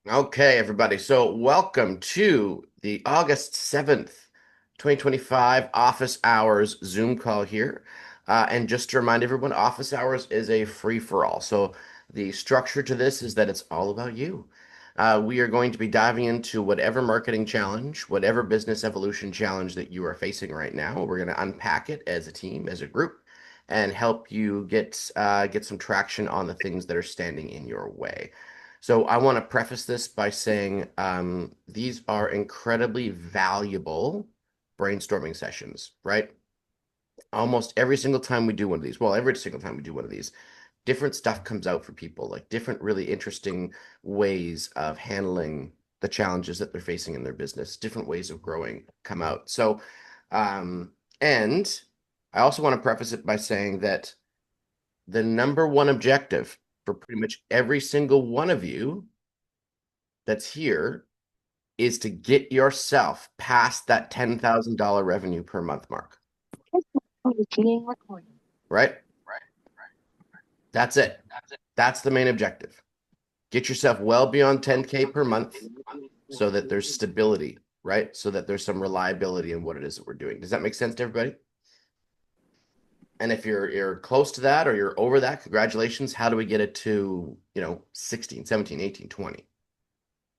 Okay, everybody. So, welcome to the August 7th, 2025 office hours Zoom call here. And just to remind everyone, office hours is a free-for-all. So, the structure to this is that it's all about you. We are going to be diving into whatever marketing challenge, whatever business evolution challenge that you are facing right now. We're going to unpack it as a team, as a group, and help you get some traction on the things that are standing in your way. So I want to preface this by saying these are incredibly valuable brainstorming sessions, right? Almost every single time we do one of these, well, every single time we do one of these, different stuff comes out for people, like different really interesting ways of handling the challenges that they're facing in their business, different ways of growing come out. So, and I also want to preface it by saying that the number one objective for pretty much every single one of you that's here is to get yourself past that $10,000 revenue per month mark, right? That's it. That's the main objective. Get yourself well beyond 10K per month so that there's stability, right? So that there's some reliability in what it is that we're doing. Does that make sense to everybody? And if you're close to that or you're over that, congratulations. How do we get it to, 16, 17, 18, 20?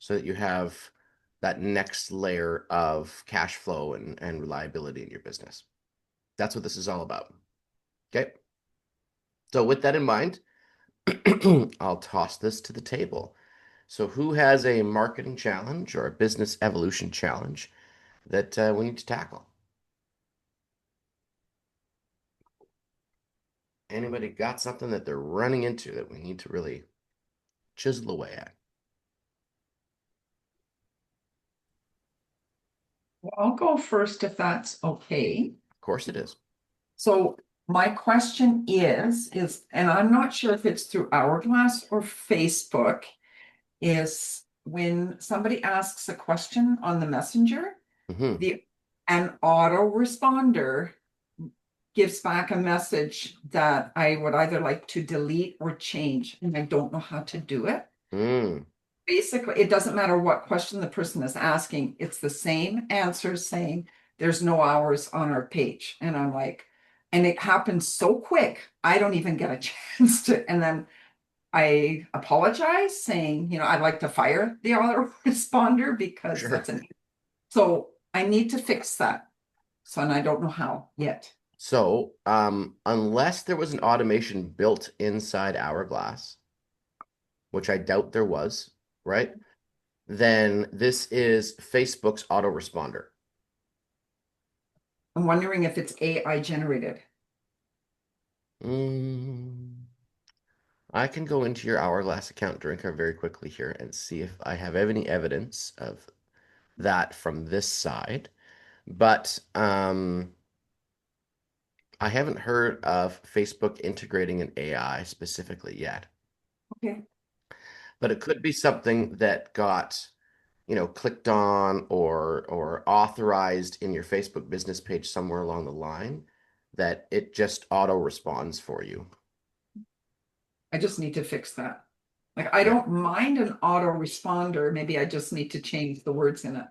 So that you have that next layer of cash flow and reliability in your business. That's what this is all about. Okay. So with that in mind, I'll toss this to the table. So who has a marketing challenge or a business evolution challenge that we need to tackle? Anybody got something that they're running into that we need to really chisel away at? Well, I'll go first if that's okay. Of course it is. So my question is, and I'm not sure if it's through Hourglass or Facebook, is when somebody asks a question on the messenger, Hmm. the an autoresponder gives back a message that I would either like to delete or change, and I don't know how to do it. Mm. Basically, it doesn't matter what question the person is asking, it's the same answer saying there's no hours on our page. And I'm like, and it happens so quick, I don't even get a chance to. And then I apologize, saying, I'd like to fire the autoresponder because Sure. that's so I need to fix that. So, and I don't know how yet. So, unless there was an automation built inside Hourglass, which I doubt there was, right? Then this is Facebook's autoresponder. I'm wondering if it's AI generated. Mm, I can go into your Hourglass account, Drinker, very quickly here and see if I have any evidence of that from this side. But I haven't heard of Facebook integrating an AI specifically yet. Okay. But it could be something that got, clicked on or authorized in your Facebook business page somewhere along the line that it just auto responds for you. I just need to fix that. Like, I Yeah. don't mind an autoresponder. Maybe I just need to change the words in it.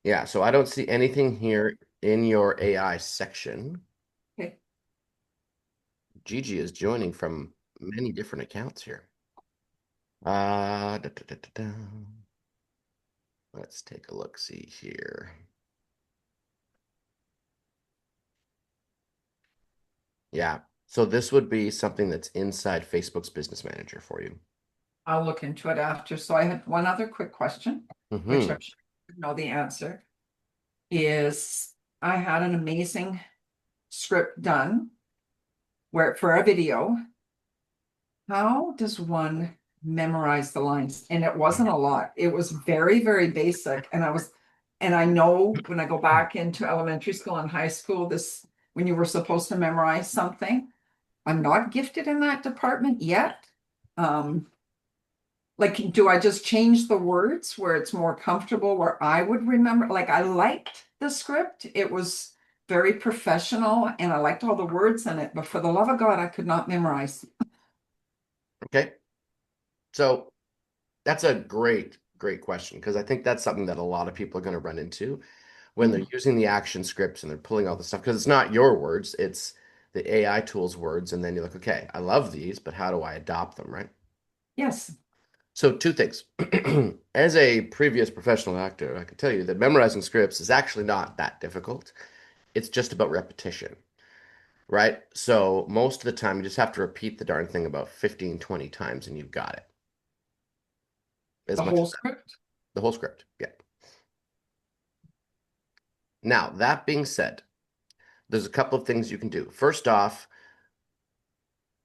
Yeah, so I don't see anything here in your AI section. Okay. Gigi is joining from many different accounts here. Da, da, da, da, da. Let's take a look, see here. Yeah, so this would be something that's inside Facebook's Business Manager for you. I'll look into it after. So I had one other quick question, which Hmm. I'm sure you know the answer, is I had an amazing script done where for a video. How does one memorize the lines? And it wasn't a lot. It was very, very basic. And I know when I go back into elementary school and high school, this when you were supposed to memorize something, I'm not gifted in that department yet. Um, like, do I just change the words where it's more comfortable, where I would remember? Like, I liked the script. It was very professional and I liked all the words in it, but for the love of God, I could not memorize. Okay, so That's a great question because I think that's something that a lot of people are going to run into when they're Mm. using the action scripts and they're pulling all the stuff because it's not your words, it's the AI tool's words. And then you're like, okay, I love these, but how do I adopt them, right? Yes, So, two things. As a previous professional actor, I can tell you that memorizing scripts is actually not that difficult. It's just about repetition, right? So, most of the time, you just have to repeat the darn thing about 15, 20 times and you've got it. As the much whole as that, script. the whole script. Yeah. Now, that being said, there's a couple of things you can do. First off,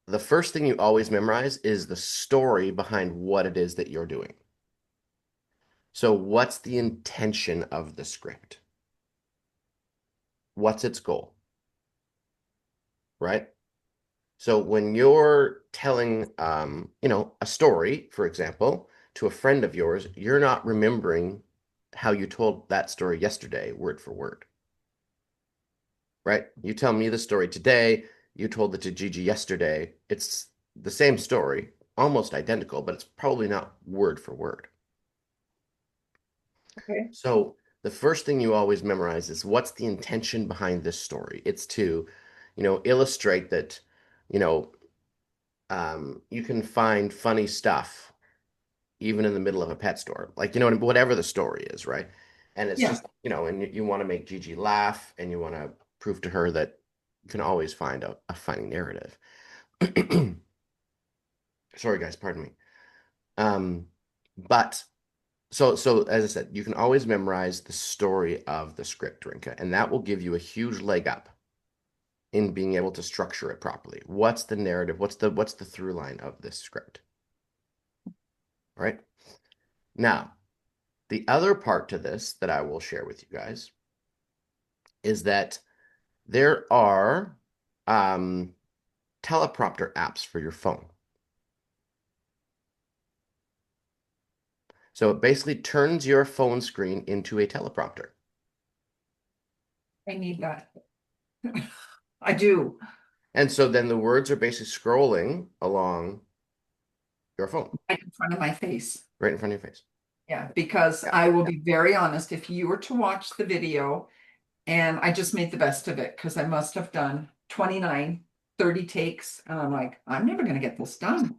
the first thing you always memorize is the story behind what it is that you're doing. So, what's the intention of the script? What's its goal, right? So, when you're telling, a story, for example, to a friend of yours, you're not remembering how you told that story yesterday, word for word, right? You tell me the story today, you told it to Gigi yesterday. It's the same story, almost identical, but it's probably not word for word. Okay. So the first thing you always memorize is what's the intention behind this story? It's to, illustrate that, you know, you can find funny stuff even in the middle of a pet store, like, whatever the story is, right? And it's Yeah. just, and you want to make Gigi laugh and you want to prove to her that you can always find a funny narrative. Sorry, guys, pardon me. Um, but so as I said, you can always memorize the story of the script, Rinka, and that will give you a huge leg up in being able to structure it properly. What's the narrative? What's the through line of this script? All right. Now, the other part to this that I will share with you guys is that there are um, teleprompter apps for your phone. So it basically turns your phone screen into a teleprompter. I need that. I do. And so then the words are basically scrolling along your phone, Right in front of my face. right in front of your face. Yeah, because Yeah. I will be very honest, if you were to watch the video, and I just made the best of it because I must have done 29, 30 takes. And I'm like, I'm never going to get this done.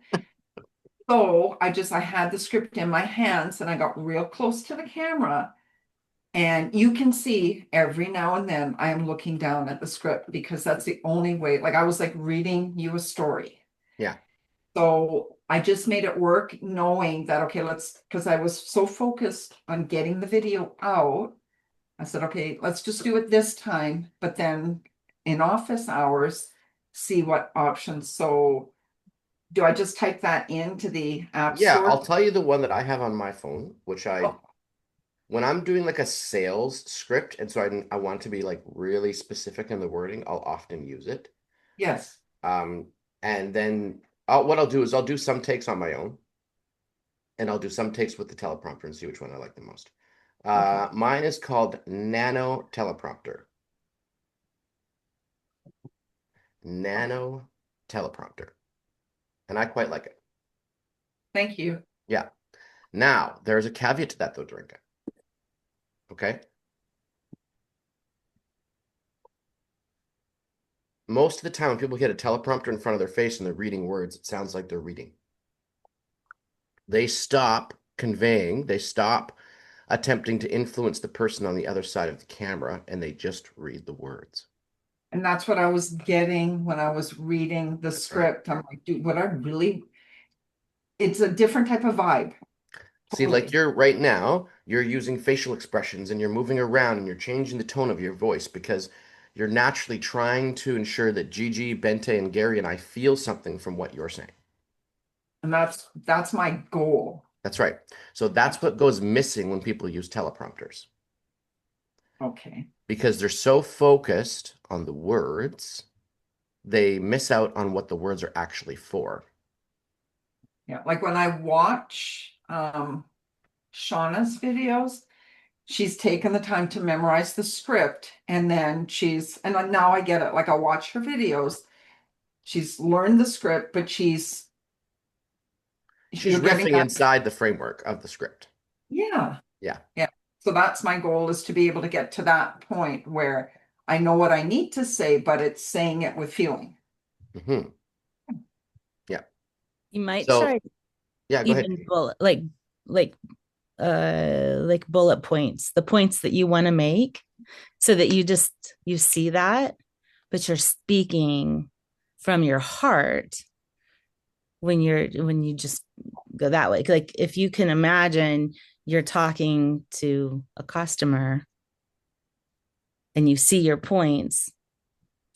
So I had the script in my hands and I got real close to the camera. And you can see every now and then I am looking down at the script because that's the only way. Like I was like reading you a story. Yeah. So I just made it work knowing that, okay, because I was so focused on getting the video out. I said, okay, let's just do it this time, but then in office hours, see what options. So do I just type that into the app Yeah, store? I'll tell you the one that I have on my phone, which Oh, when I'm doing like a sales script, and so I want to be like really specific in the wording, I'll often use it. yes. Um, and then what I'll do is I'll do some takes on my own, and I'll do some takes with the teleprompter and see which one I like the most. Okay. Mine is called Nano Teleprompter. Nano Teleprompter, and I quite like it. Thank you. Yeah. Now, there's a caveat to that though, Drinka. Okay. Most of the time, when people get a teleprompter in front of their face and they're reading words, it sounds like they're reading. They stop conveying, they stop attempting to influence the person on the other side of the camera, and they just read the words. And that's what I was getting when I was reading the That's right. script. I'm like, dude, what I really, it's a different type of vibe. See, like Totally. you're right now, you're using facial expressions and you're moving around and you're changing the tone of your voice because you're naturally trying to ensure that Gigi, Bente, and Gary and I feel something from what you're saying. And that's my goal. That's right. So that's what goes missing when people use teleprompters Okay. because they're so focused on the words, they miss out on what the words are actually for. Yeah. Like when I watch Shauna's videos, she's taken the time to memorize the script and then now I get it. Like I watch her videos, she's learned the script, but she's She's you're getting riffing that. inside the framework of the script. Yeah. Yeah. Yeah. So that's my goal, is to be able to get to that point where I know what I need to say, but it's saying it with feeling. Hmm. Yeah. You might So, try yeah, go ahead. even like like bullet points, the points that you want to make, so that you see that, but you're speaking from your heart when you just go that way. Like if you can imagine you're talking to a customer and you see your points,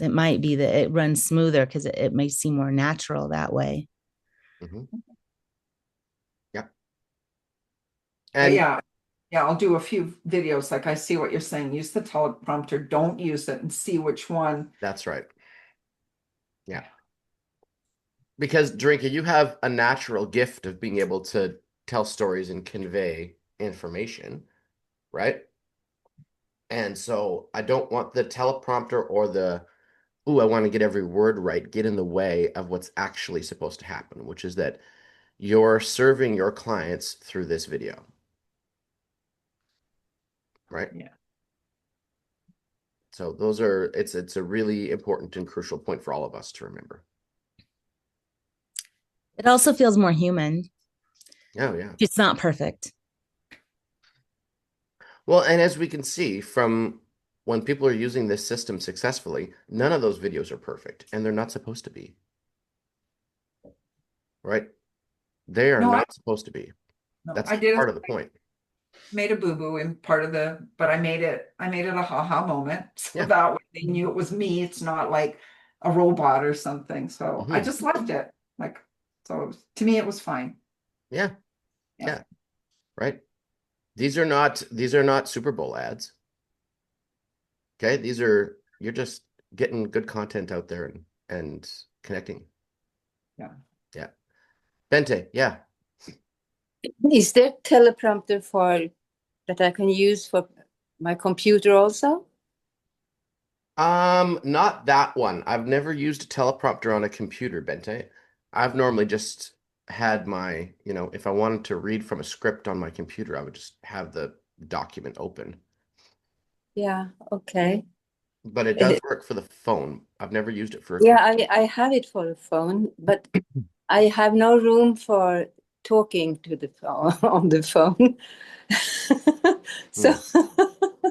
it might be that it runs smoother because it may seem more natural that way. Hmm. Yeah. But And yeah, yeah, I'll do a few videos. Like, I see what you're saying. Use the teleprompter, don't use it, and see which one. that's right. Yeah. Because Drinker, you have a natural gift of being able to tell stories and convey information, right? And so I don't want the teleprompter or the, ooh, I want to get every word right, get in the way of what's actually supposed to happen, which is that you're serving your clients through this video, right? Yeah. So those are, it's a really important and crucial point for all of us to remember. It also feels more human. Oh, yeah. It's not perfect. Well, and as we can see from when people are using this system successfully, none of those videos are perfect, and they're not supposed to be, right? They are No, I not supposed to be. no, That's I did part of the point. made a boo-boo in part of the, but I made it a haha moment. So Yeah. that way they knew it was me. It's not like a robot or something. So I Hmm. just liked it. Like, so to me it was fine. Yeah. Yeah. Yeah. Right. These are not Super Bowl ads. Okay. You're just getting good content out there and connecting. Yeah. Yeah. Bente, yeah. Is there teleprompter for that I can use for my computer also? Not that one. I've never used a teleprompter on a computer, Bente. I've normally just had my, if I wanted to read from a script on my computer, I would just have the document open. Yeah, okay. But it does Uh, work for the phone. I've never used it for a Yeah, computer. I have it for the phone, but I have no room for talking to the phone on the phone. So Hmm.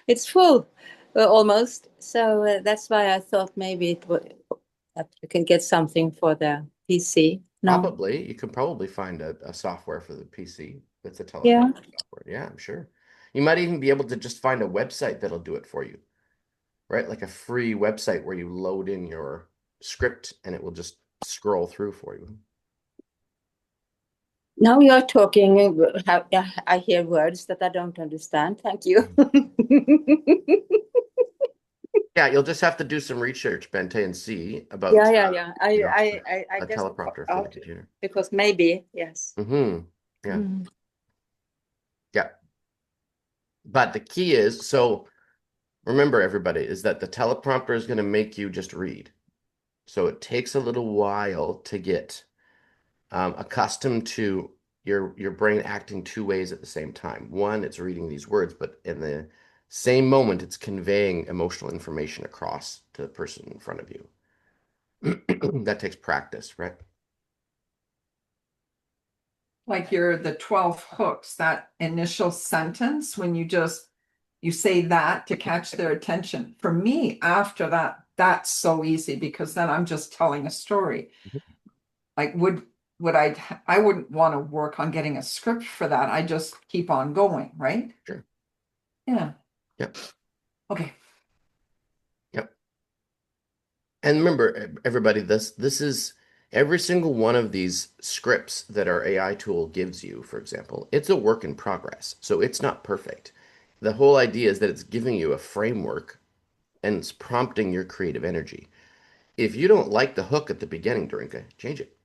it's full almost. So that's why I thought maybe it would that we can get something for the PC. No. Probably. You can probably find a software for the PC that's a Yeah. teleprompter software. Yeah, I'm sure. You might even be able to just find a website that'll do it for you, right? Like a free website where you load in your script and it will just scroll through for you. Now you're talking, how I hear words that I don't understand. Thank you. Yeah, you'll just have to do some research, Bente, and see about Yeah. I a just teleprompter for the out computer. because maybe, yes. Mm-hmm. Yeah. Mm. Yeah. But the key is, so remember, everybody, is that the teleprompter is going to make you just read. So it takes a little while to get accustomed to your brain acting two ways at the same time. One, it's reading these words, but in the same moment, it's conveying emotional information across to the person in front of you. That takes practice, right? Like the 12 hooks, that initial sentence, when you say that to catch their attention. For me, after that, that's so easy, because then I'm just telling a story. Like, I wouldn't want to work on getting a script for that. I just keep on going, right? Sure. Yeah. Yep. Okay. Yep. And remember, everybody, this is every single one of these scripts that our AI tool gives you, for example, it's a work in progress. So it's not perfect. The whole idea is that it's giving you a framework and it's prompting your creative energy. If you don't like the hook at the beginning, Darinka, change it,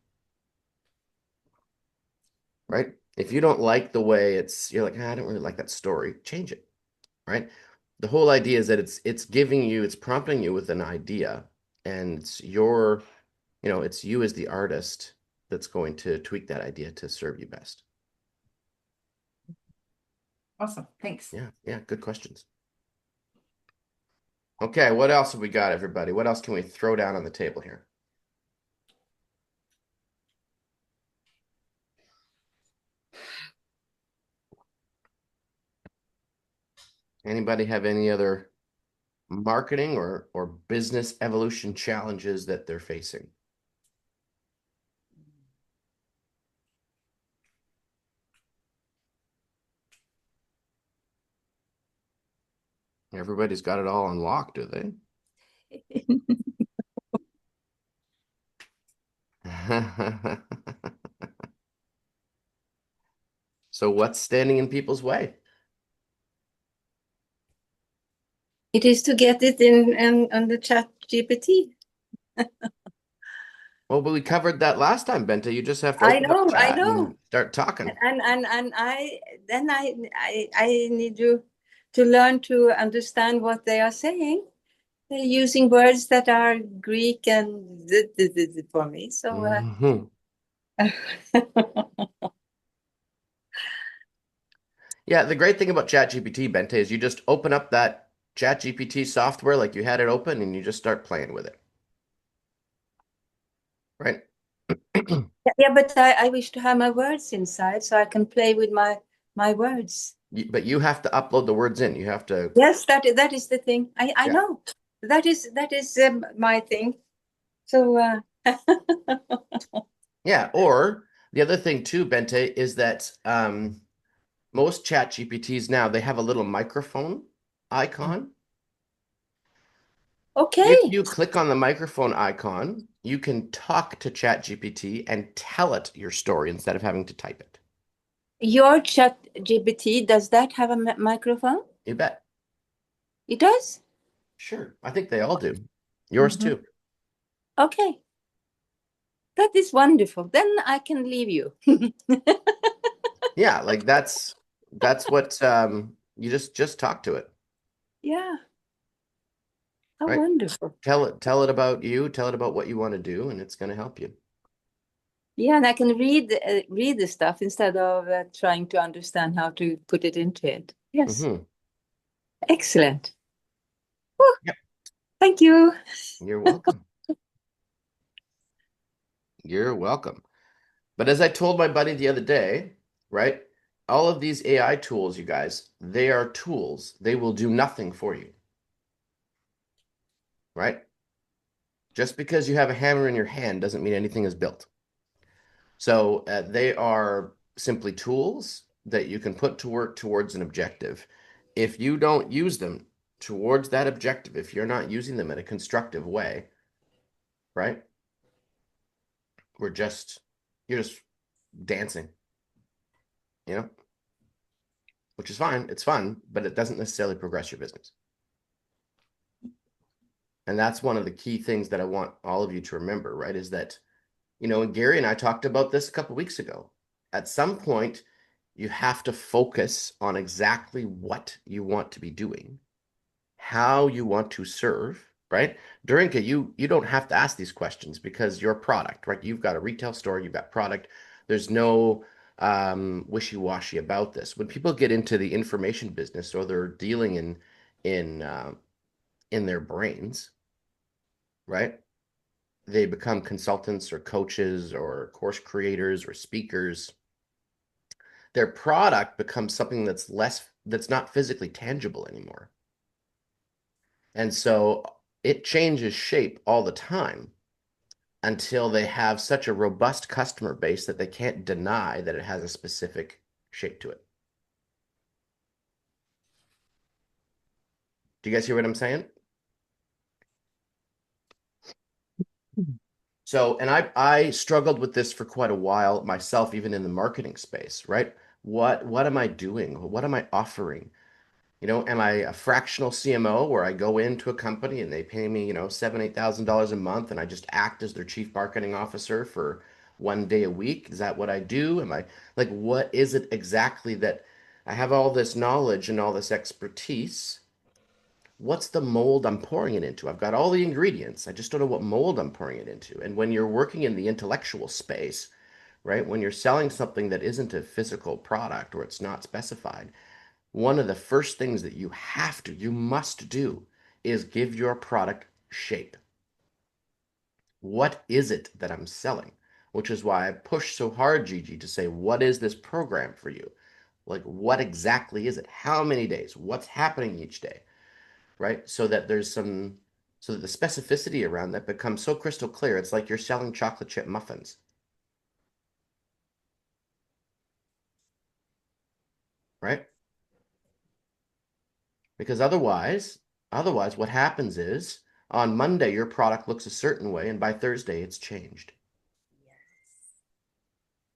right? If you don't like the way you're like, "Ah, I don't really like that story, change it, right? The whole idea is that it's giving you, it's prompting you with an idea, and it's it's you as the artist that's going to tweak that idea to serve you best. Awesome. Thanks. Yeah, good questions. Okay, what else have we got, everybody? What else can we throw down on the table here? Anybody have any other marketing or business evolution challenges that they're facing? Everybody's got it all unlocked, do they? So what's standing in people's way? It is to get it in on the chat GPT. Well, but we covered that last time, Bente. You just have to I open up know, I chat and know. start talking. And I need to learn to understand what they are saying. They're using words that are Greek and for me. So Mhm. Yeah, the great thing about ChatGPT, Bente, is you just open up that ChatGPT software like you had it open and you just start playing with it. Right? yeah, but I wish to have my words inside so I can play with my words. But you have to upload the words in. You have to. Yes, that is the thing. I Yeah. know. That is my thing. So Yeah. Or the other thing too, Bente, is that most chat GPTs now they have a little microphone icon. If okay. you click on the microphone icon, you can talk to chat GPT and tell it your story instead of having to type it. Your chat GPT, does that have a microphone? You bet. It does? Sure. I think they all do. Yours too. Okay. That is wonderful. Then I can leave you. Yeah, like that's what you just talk to it, Yeah. How right? wonderful. Tell it about you, tell it about what you want to do, and it's going to help you. Yeah, and I can read the stuff instead of trying to understand how to put it into it. Yes. Hmm. Excellent. Whew. Yep. Thank you. You're welcome. You're welcome. But as I told my buddy the other day, right? All of these AI tools, you guys, they are tools. They will do nothing for you, right? Just because you have a hammer in your hand doesn't mean anything is built. So they are simply tools that you can put to work towards an objective. If you don't use them towards that objective, if you're not using them in a constructive way, right? We're just, you're just dancing, you know, which is fine. It's fun, but it doesn't necessarily progress your business. And that's one of the key things that I want all of you to remember, right? Is that, and Gary and I talked about this a couple weeks ago. At some point, you have to focus on exactly what you want to be doing, how you want to serve, right? Durinka, you don't have to ask these questions because your product, right? You've got a retail store, you've got product. There's no wishy-washy about this. When people get into the information business or they're dealing in their brains, right? They become consultants or coaches or course creators or speakers. Their product becomes something that's not physically tangible anymore. And so it changes shape all the time until they have such a robust customer base that they can't deny that it has a specific shape to it. Do you guys hear what I'm saying? So, and I struggled with this for quite a while myself, even in the marketing space, right? What am I doing? What am I offering? Am I a fractional CMO where I go into a company and they pay me, $7,000, $8,000 a month and I just act as their chief marketing officer for 1 day a week? Is that what I do? Am I like, what is it exactly that I have all this knowledge and all this expertise? What's the mold I'm pouring it into? I've got all the ingredients. I just don't know what mold I'm pouring it into. And when you're working in the intellectual space, right? When you're selling something that isn't a physical product or it's not specified, one of the first things that you must do is give your product shape. What is it that I'm selling? Which is why I push so hard, Gigi, to say, what is this program for you? Like, what exactly is it? How many days? What's happening each day? Right? So that so that the specificity around that becomes so crystal clear. It's like you're selling chocolate chip muffins. Right? Because otherwise, what happens is on Monday, your product looks a certain way, and by Thursday, it's changed.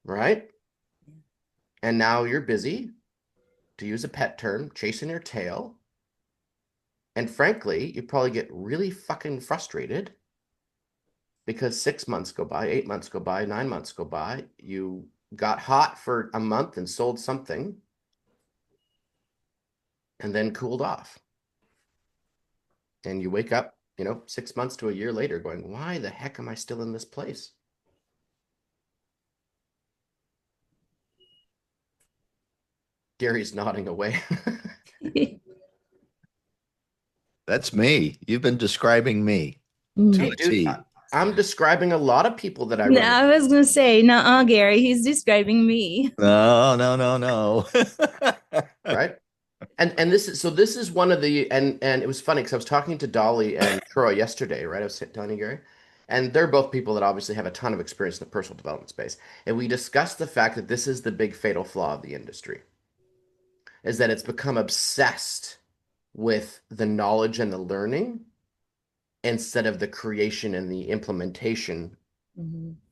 Right? And now you're busy, to use a pet term, chasing your tail. And frankly, you probably get really fucking frustrated because 6 months go by, 8 months go by, 9 months go by. You got hot for a month and sold something and then cooled off. And you wake up, 6 months to a year later going, why the heck am I still in this place? Gary's nodding away. That's me. You've been describing me to Hey, a dude, T. I'm describing a lot of people that I No, run I was gonna say, no, Gary, he's describing me. No, no, no, no. right? And this is one of the and it was funny because I was talking to Dolly and Troy yesterday, right? I was telling you, Gary, and they're both people that obviously have a ton of experience in the personal development space. And we discussed the fact that this is the big fatal flaw of the industry, is that it's become obsessed with the knowledge and the learning instead of the creation and the implementation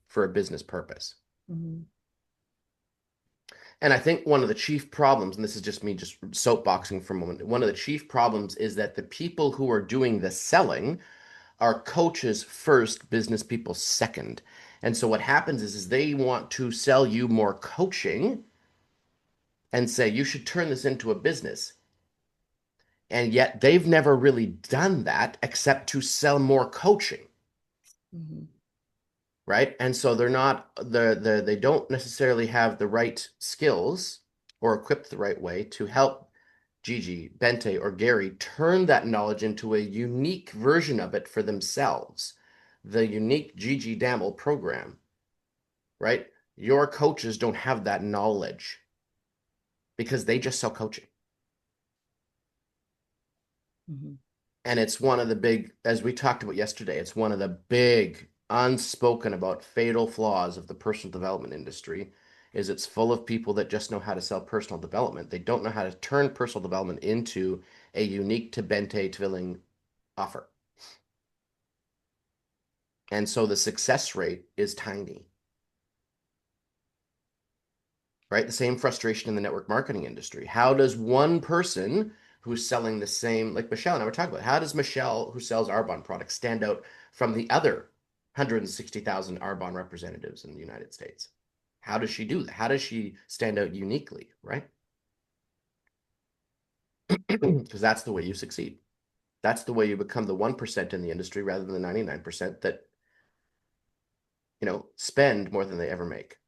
for a business purpose. And I think one of the chief problems, and this is just me just soapboxing for a moment, one of the chief problems is that the people who are doing the selling are coaches first, business people second. And so what happens is they want to sell you more coaching and say you should turn this into a business. And yet they've never really done that except to sell more coaching. Right? And so they don't necessarily have the right skills or equipped the right way to help Gigi, Bente, or Gary turn that knowledge into a unique version of it for themselves. The unique Gigi Damel program, right? Your coaches don't have that knowledge because they just sell coaching. And it's one of the big, as we talked about yesterday, it's one of the big unspoken about fatal flaws of the personal development industry is it's full of people that just know how to sell personal development. They don't know how to turn personal development into a unique to Bente Tvilling offer. And so the success rate is tiny. Right? The same frustration in the network marketing industry. How does one person who's selling the same, like Michelle and I were talking about, how does Michelle, who sells Arbonne products, stand out from the other 160,000 Arbonne representatives in the United States? How does she do that? How does she stand out uniquely, right? Because that's the way you succeed. That's the way you become the 1% in the industry rather than the 99% that, spend more than they ever make.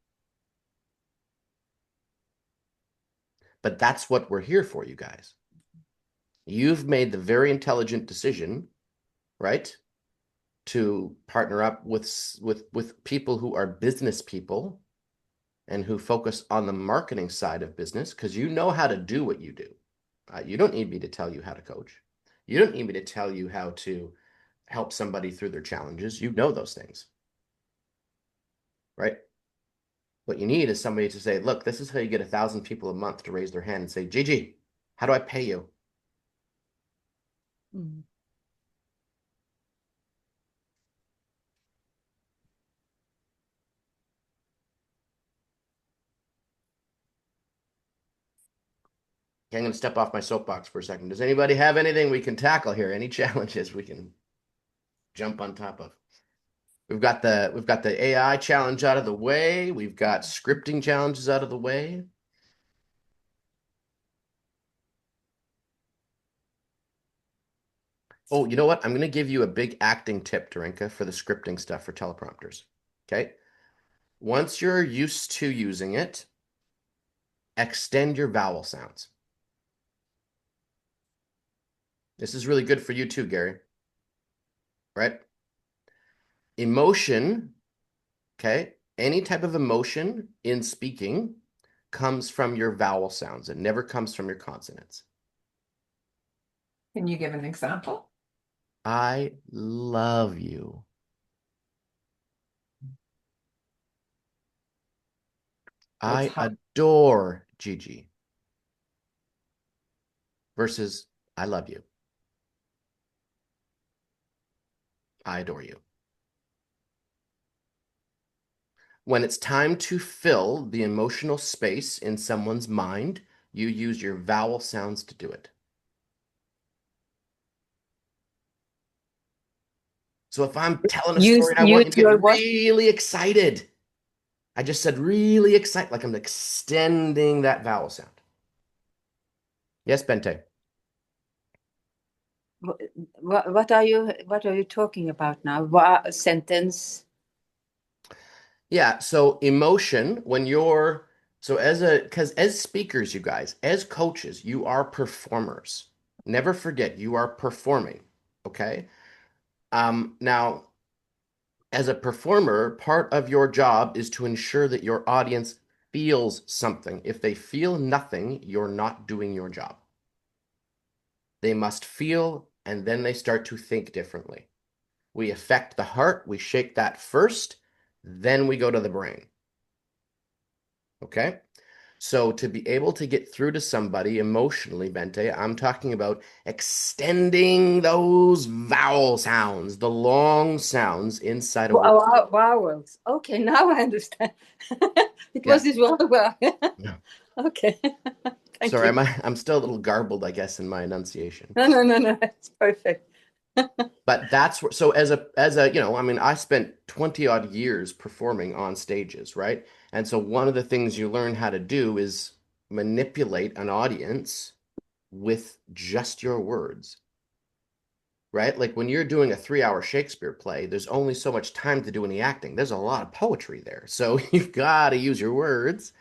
But that's what we're here for, you guys. You've made the very intelligent decision, right, to partner up with people who are business people and who focus on the marketing side of business because you know how to do what you do. You don't need me to tell you how to coach. You don't need me to tell you how to help somebody through their challenges. You know those things, right? What you need is somebody to say, look, this is how you get 1,000 people a month to raise their hand and say, Gigi, how do I pay you? Okay, I'm going to step off my soapbox for a second. Does anybody have anything we can tackle here? Any challenges we can jump on top of? We've got the AI challenge out of the way. We've got scripting challenges out of the way. Oh, you know what? I'm going to give you a big acting tip, Darinka, for the scripting stuff for teleprompters. Okay. once you're used to using it, extend your vowel sounds. This is really good for you too, Gary. Right? Emotion, okay? Any type of emotion in speaking comes from your vowel sounds. It never comes from your consonants. Can you give an example? I love you. That's I how. adore Gigi versus I love you. I adore you. When it's time to fill the emotional space in someone's mind, you use your vowel sounds to do it. So if I'm telling a story and I want you Use to get your what? really excited, I just said really excited, like I'm extending that vowel sound. Yes, Bente. What are you talking about now? What a sentence? Yeah, so emotion, when you're so because as speakers, you guys, as coaches, you are performers. Never forget, you are performing. Okay. Now, as a performer, part of your job is to ensure that your audience feels something. If they feel nothing, you're not doing your job. They must feel, and then they start to think differently. We affect the heart, we shake that first, then we go to the brain. Okay? So to be able to get through to somebody emotionally, Bente, I'm talking about extending those vowel sounds, the long sounds inside a word. Vowels. Okay, now I understand. It was Yeah. this wow. Yeah. Okay. Thank Sorry, you. I'm still a little garbled, I guess, in my enunciation. No. It's perfect. But that's where, so as a, I mean, I spent 20 odd years performing on stages, right? And so one of the things you learn how to do is manipulate an audience with just your words, right? Like when you're doing a 3 hour Shakespeare play, there's only so much time to do any acting. There's a lot of poetry there. So you've got to use your words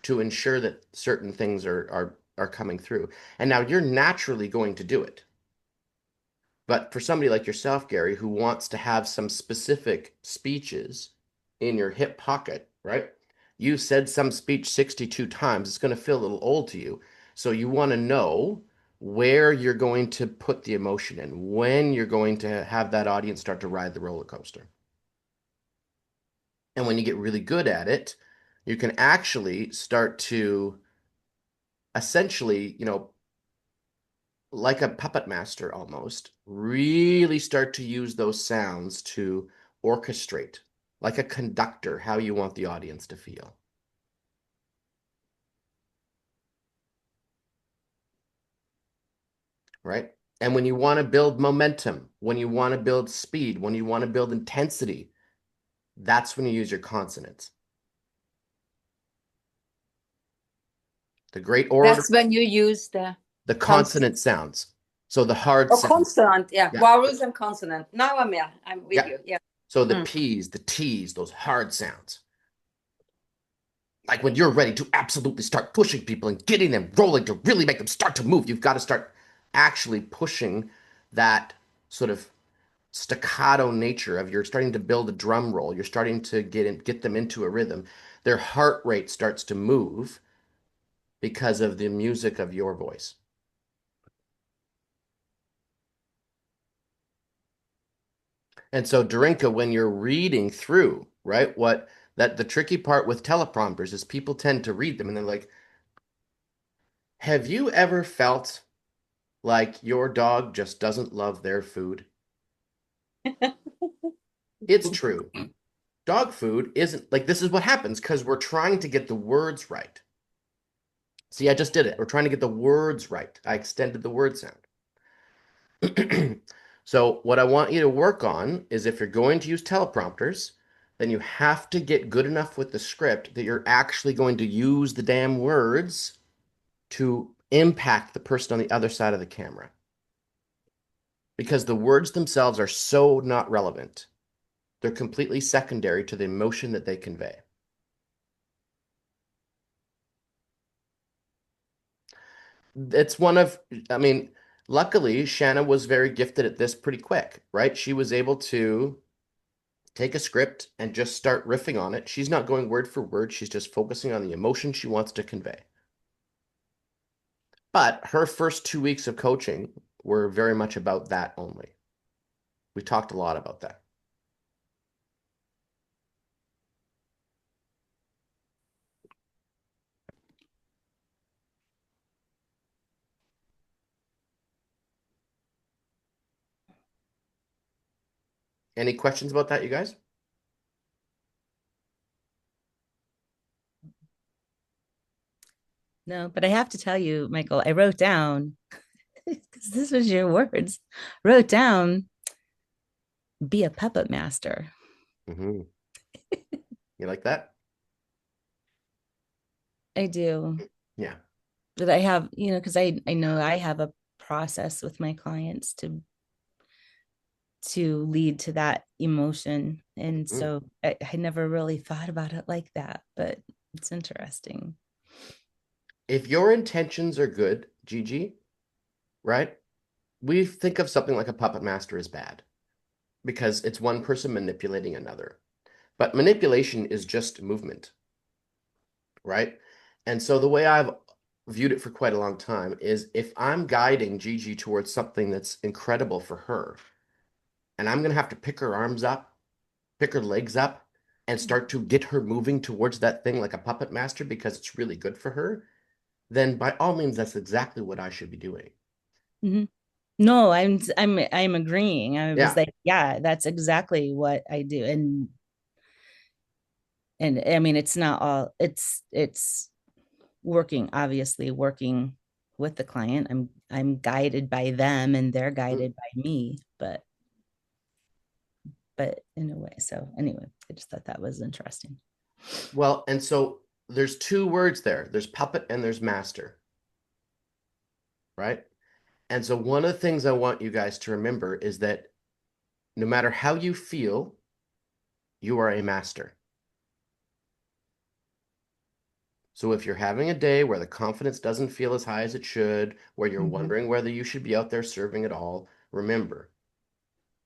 to ensure that certain things are coming through. And now you're naturally going to do it. But for somebody like yourself, Gary, who wants to have some specific speeches in your hip pocket, right? You said some speech 62 times, it's going to feel a little old to you. So you want to know where you're going to put the emotion in, when you're going to have that audience start to ride the roller coaster. And when you get really good at it, you can actually start to essentially, like a puppet master almost, really start to use those sounds to orchestrate, like a conductor, how you want the audience to feel. Right? And when you want to build momentum, when you want to build speed, when you want to build intensity, that's when you use your consonants. The great orator, That's when you use the the consonant. consonant sounds. So the hard Oh, sounds. consonant. Yeah, Yeah. vowels and consonant. Now I'm with Yeah. you. Yeah. So the Mm. P's, the T's, those hard sounds. Like when you're ready to absolutely start pushing people and getting them rolling to really make them start to move, you've got to start actually pushing that sort of staccato nature of you're starting to build a drum roll, you're starting to get them into a rhythm. Their heart rate starts to move because of the music of your voice. And so, Darinka, when you're reading through, right, what that the tricky part with teleprompters is people tend to read them and they're like, have you ever felt like your dog just doesn't love their food? It's true. Dog food isn't like this is what happens because we're trying to get the words right. See, I just did it. We're trying to get the words right. I extended the word sound. So, what I want you to work on is if you're going to use teleprompters, then you have to get good enough with the script that you're actually going to use the damn words to impact the person on the other side of the camera. Because the words themselves are so not relevant. They're completely secondary to the emotion that they convey. it's one of, I mean, luckily, Shanna was very gifted at this pretty quick, right? She was able to take a script and just start riffing on it. She's not going word for word, she's just focusing on the emotion she wants to convey. But her first 2 weeks of coaching were very much about that only. We talked a lot about that. Any questions about that, you guys? No, but I have to tell you, Michael, I wrote down, because this was your words, wrote down, be a puppet master. Mm-hmm. You like that? I do. Yeah. That I have, because I know I have a process with my clients to lead to that emotion. And Mm. so I never really thought about it like that, but it's interesting. If your intentions are good, Gigi, right? We think of something like a puppet master as bad because it's one person manipulating another. But manipulation is just movement, right? And so the way I've viewed it for quite a long time is if I'm guiding Gigi towards something that's incredible for her, and I'm going to have to pick her arms up, pick her legs up, and start to get her moving towards that thing like a puppet master because it's really good for her, then by all means, that's exactly what I should be doing. Mm-hmm. No, I'm agreeing. I was Yeah. like, yeah, that's exactly what I do. And I mean, it's not all, it's working, obviously working with the client. I'm guided by them and they're Mm. guided by me, but in a way. So anyway, I just thought that was interesting. Well, and so there's two words there. There's puppet and there's master, right? And so one of the things I want you guys to remember is that no matter how you feel, you are a master. So if you're having a day where the confidence doesn't feel as high as it should, where you're wondering whether you should be out there serving at all, remember,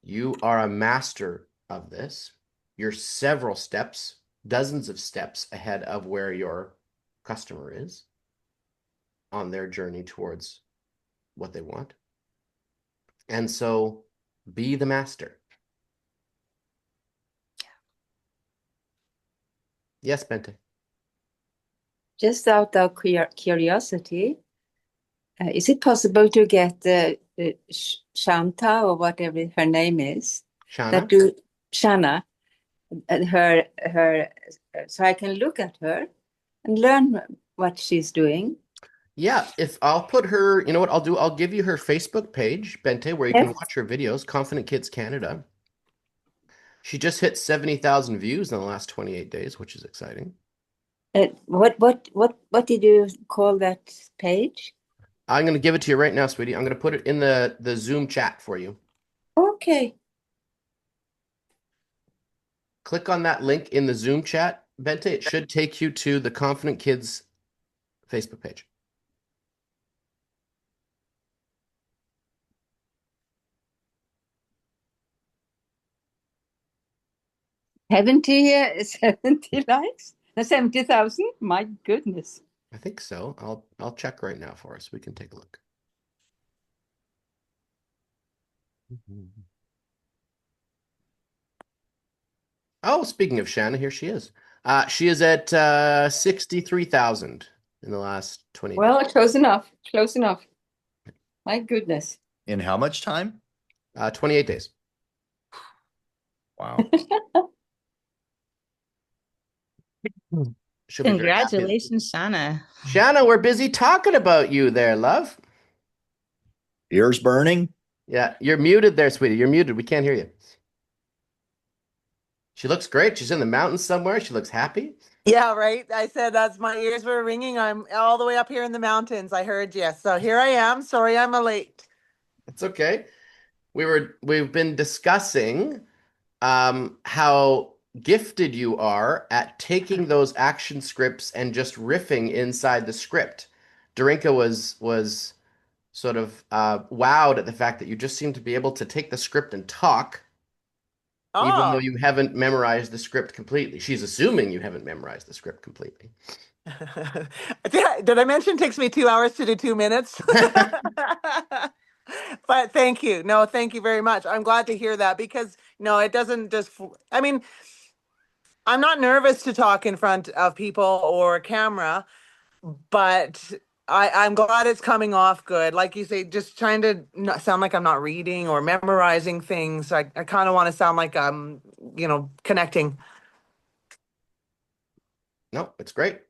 you are a master of this. You're several steps, dozens of steps ahead of where your customer is on their journey towards what they want. And so be the master. Yes, Bente. Just out of curiosity, is it possible to get Shanta or whatever her name is, that Shana? do Shana, her, so I can look at her and learn what she's doing? Yeah, if I'll put her, you know what I'll do? I'll give you her Facebook page, Bente, where you can Yes. watch her videos, Confident Kids Canada. She just hit 70,000 views in the last 28 days, which is exciting. What did you call that page? I'm going to give it to you right now, sweetie. I'm going to put it in the Zoom chat for you. Okay. Click on that link in the Zoom chat, Bente. It should take you to the Confident Kids Facebook page. Seventy 70 likes? 70,000? My goodness. I think so. I'll check right now for us. We can take a look. Oh, speaking of Shanna, here she is. She is at 63,000 in the last 20 days. Well, close enough. Close enough. My goodness. In how much time? 28 days. Wow. She'll be very happy. Congratulations, Shauna. Shanna, we're busy talking about you there, love. Ears burning? Yeah, you're muted there, sweetie. You're muted. We can't hear you. She looks great. She's in the mountains somewhere. She looks happy. Yeah, right. I said that's my ears were ringing. I'm all the way up here in the mountains. I heard you. So here I am. Sorry I'm late. It's okay. We've been discussing how gifted you are at taking those action scripts and just riffing inside the script. Dorinka was sort of wowed at the fact that you just seem to be able to take the script and talk, even though Oh. you haven't memorized the script completely. She's assuming you haven't memorized the script completely. Did I mention it takes me 2 hours to do 2 minutes? But thank you. No, thank you very much. I'm glad to hear that because no, it doesn't just, I mean, I'm not nervous to talk in front of people or a camera, but I'm glad it's coming off good. Like you say, just trying to not sound like I'm not reading or memorizing things. I kind of want to sound like I'm, connecting. No, it's great.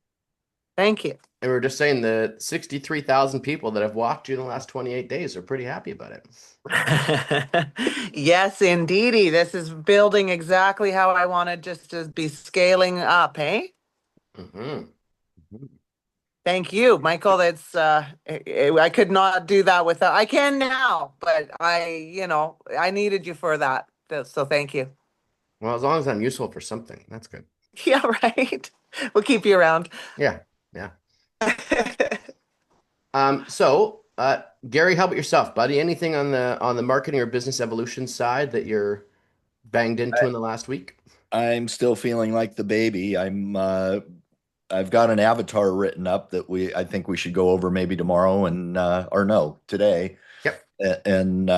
Thank you. And we were just saying the 63,000 people that have watched you in the last 28 days are pretty happy about it. Yes, indeedy. This is building exactly how I wanted just to be scaling up, hey? Hmm. Thank you, Michael. That's I could not do that without I can now, but I needed you for that. So thank you. Well, as long as I'm useful for something, that's good. Yeah, right. We'll keep you around. Yeah, yeah. Gary, how about yourself, buddy? Anything on the marketing or business evolution side that you're banged into in the last week? I'm still feeling like the baby. I've got an avatar written up that I think we should go over maybe tomorrow and or no, today. Yep. And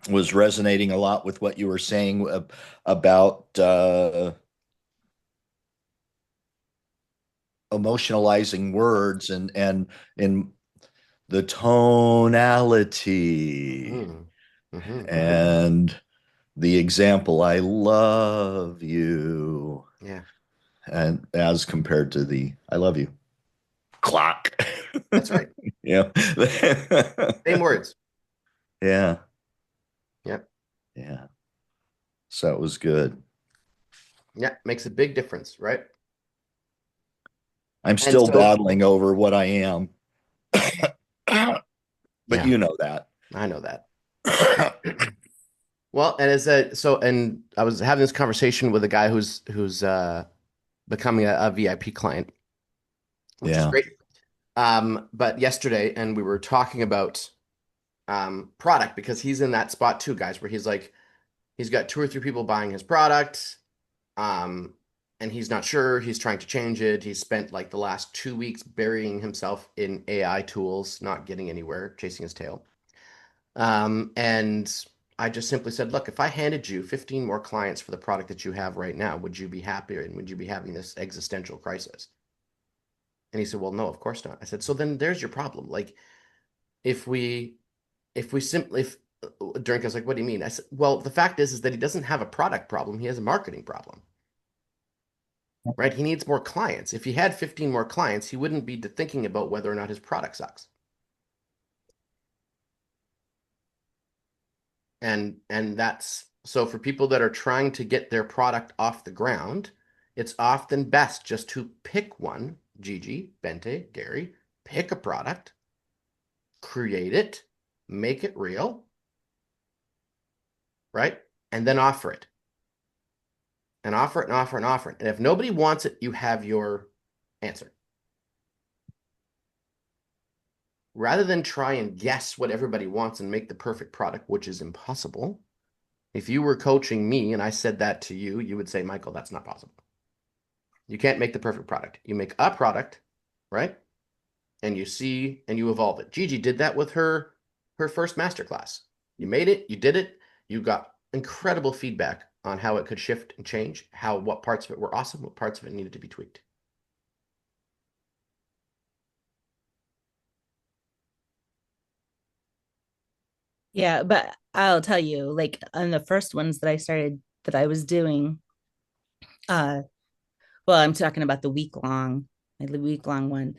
was resonating a lot with what you were saying about emotionalizing words and in the tonality Mm. Hmm. and the example, I love you, Yeah, and as compared to the I love you clock. that's right. Yeah. Same words. Yeah. Yep. Yeah. So it was good. Yeah, makes a big difference, right? I'm And still so, battling over what I am, but yeah, you know that. I know that. Well, and and I was having this conversation with a guy who's becoming a VIP client, which is Yeah. great. But yesterday, and we were talking about product because he's in that spot too, guys, where he's like, he's got two or three people buying his product, um, and he's not sure. He's trying to change it. He's spent like the last 2 weeks burying himself in AI tools, not getting anywhere, chasing his tail. And I just simply said, look, if I handed you 15 more clients for the product that you have right now, would you be happier and would you be having this existential crisis? And he said, well, no, of course not. I said, so then there's your problem. Like if we simply if Drink was like, what do you mean? I said, well, the fact is that he doesn't have a product problem. He has a marketing problem, right? He needs more clients. If he had 15 more clients, he wouldn't be thinking about whether or not his product sucks. And that's so for people that are trying to get their product off the ground, it's often best just to pick one, Gigi, Bente, Gary, pick a product, create it, make it real, right? And then offer it. And offer it and offer and offer it. And if nobody wants it, you have your answer. Rather than try and guess what everybody wants and make the perfect product, which is impossible. If you were coaching me and I said that to you, you would say, Michael, that's not possible. You can't make the perfect product. You make a product, right? And you see and you evolve it. Gigi did that with her first masterclass. You made it, you did it, you got incredible feedback on how it could shift and change, what parts of it were awesome, what parts of it needed to be tweaked. Yeah, but I'll tell you, like on the first ones that I was doing, uh, well, I'm talking about the week long one.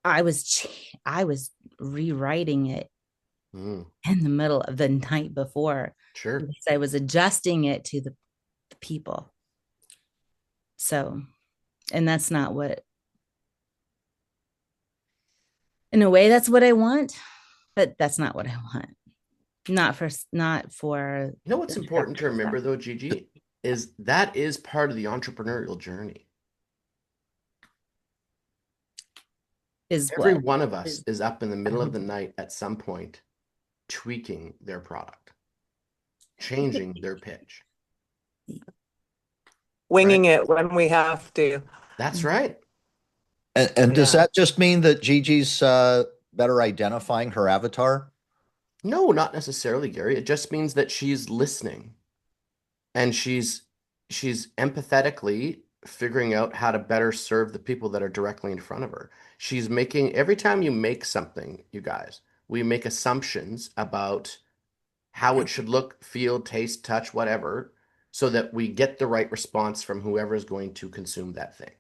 I was rewriting it Mm, in the middle of the night before sure. because I was adjusting it to the people. So, and that's not what, in a way, that's what I want, but that's not what I want. Not for You know what's the important to structure stuff. remember though, Gigi, is that is part of the entrepreneurial journey. is Every what one of us is is up in the middle of the night at some point tweaking their product, changing their pitch, Winging right? it when we have to. That's right. And does Yeah. that just mean that Gigi's better identifying her avatar? No, not necessarily, Gary. It just means that she's listening and she's empathetically figuring out how to better serve the people that are directly in front of her. She's making every time you make something, you guys, we make assumptions about how it should look, feel, taste, touch, whatever, so that we get the right response from whoever is going to consume that thing.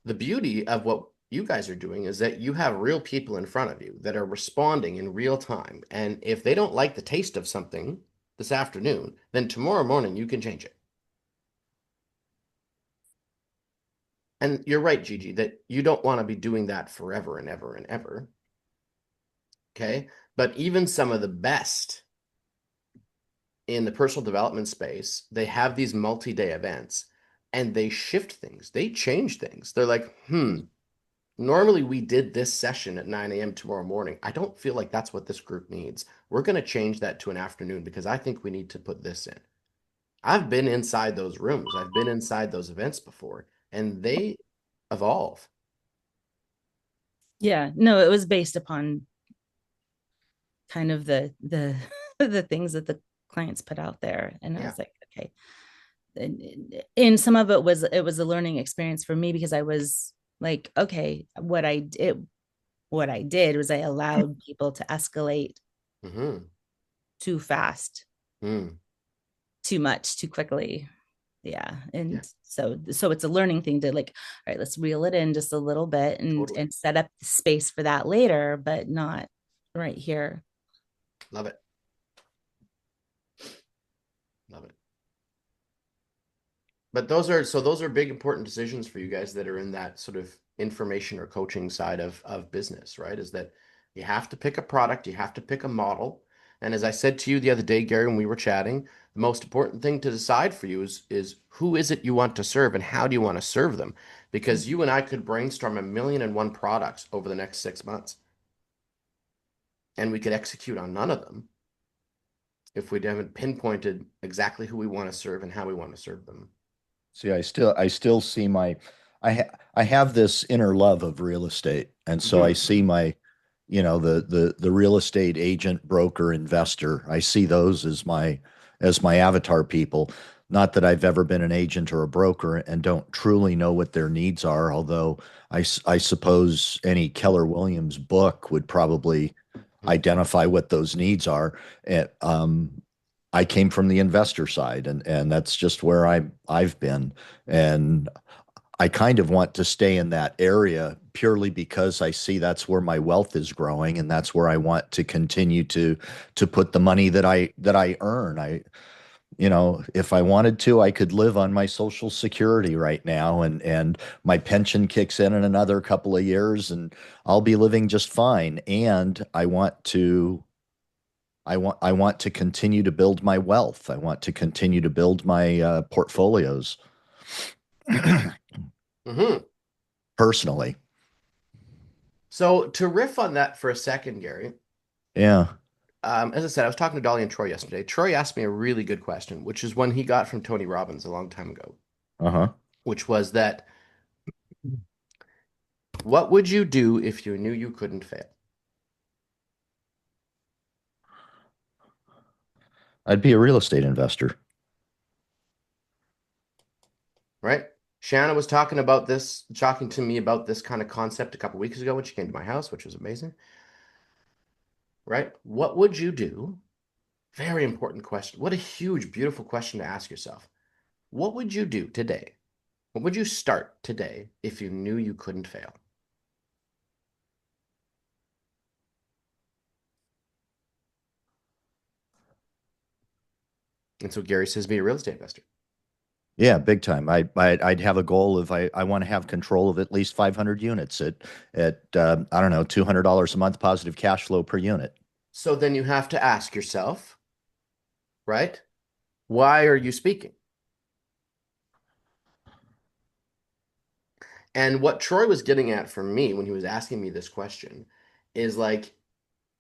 The beauty of what you guys are doing is that you have real people in front of you that are responding in real time. And if they don't like the taste of something this afternoon, then tomorrow morning you can change it. And you're right, Gigi, that you don't want to be doing that forever and ever and ever. Okay. But even some of the best in the personal development space, they have these multi-day events and they shift things, they change things. They're like, normally we did this session at 9 a.m. tomorrow morning. I don't feel like that's what this group needs. We're going to change that to an afternoon because I think we need to put this in. I've been inside those rooms, I've been inside those events before, and they evolve. yeah, no, it was based upon kind of the the things that the clients put out there. And I Yeah. was like, okay. And some of it was a learning experience for me because I was like, okay, what I did was I allowed people to escalate Mm-hmm. too fast, Mm. too much, too quickly. Yeah. Yeah, And so it's a learning thing to like, all right, let's reel it in just a little bit totally. and set up the space for that later, but not right here. Love it. Love it. But those are big important decisions for you guys that are in that sort of information or coaching side of business, right? Is that you have to pick a product, you have to pick a model. And as I said to you the other day, Gary, when we were chatting, the most important thing to decide for you is who is it you want to serve and how do you want to serve them? Because you and I could brainstorm 1,000,001 products over the next 6 months, and we could execute on none of them if we haven't pinpointed exactly who we want to serve and how we want to serve them. See, I still see I have this inner love of real estate. And so I Mhm. see my, the real estate agent, broker, investor. I see those as my avatar people. Not that I've ever been an agent or a broker and don't truly know what their needs are, although I suppose any Keller Williams book would probably identify what those needs are. And I came from the investor side, and that's just where I've been. And I kind of want to stay in that area purely because I see that's where my wealth is growing, and that's where I want to continue to put the money that I earn. If I wanted to, I could live on my Social Security right now, and my pension kicks in another couple of years, and I'll be living just fine. And I want to continue to build my wealth. I want to continue to build my portfolios Mhm. personally. So to riff on that for a second, Gary, Yeah. as I said, I was talking to Dolly and Troy yesterday. Troy asked me a really good question, which is one he got from Tony Robbins a long time ago, Uh-huh. which was that what would you do if you knew you couldn't fail? I'd be a real estate investor. Right? Shanna was talking to me about this kind of concept a couple weeks ago when she came to my house, which was amazing. Right? What would you do? Very important question. What a huge, beautiful question to ask yourself. What would you do today? What would you start today if you knew you couldn't fail? And so Gary says, be a real estate investor. Yeah, big time. I'd have a goal of I want to have control of at least 500 units at I don't know, $200 a month positive cash flow per unit. So then you have to ask yourself, right? Why are you speaking? And what Troy was getting at for me when he was asking me this question is like,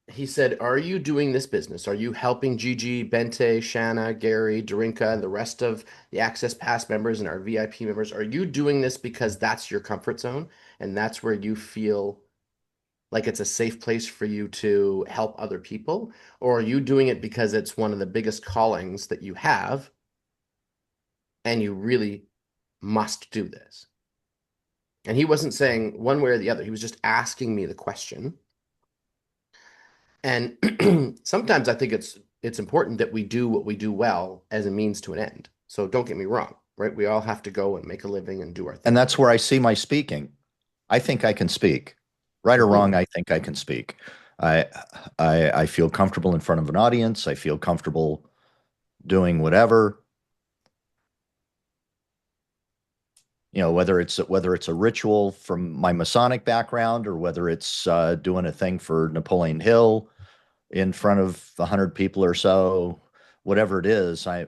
he said, are you doing this business? Are you helping Gigi, Bente, Shanna, Gary, Dorinka, and the rest of the Access Pass members and our VIP members? Are you doing this because that's your comfort zone and that's where you feel like it's a safe place for you to help other people? Or are you doing it because it's one of the biggest callings that you have and you really must do this? And he wasn't saying one way or the other. He was just asking me the question. And sometimes I think it's important that we do what we do well as a means to an end. So don't get me wrong, right? We all have to go and make a living and do our And thing. that's where I see my speaking. I think I can speak. Right or wrong, Completely. I think I can speak. I I feel comfortable in front of an audience. I feel comfortable doing whatever. Whether it's a ritual from my Masonic background or whether it's doing a thing for Napoleon Hill in front of 100 people or so, whatever it is, I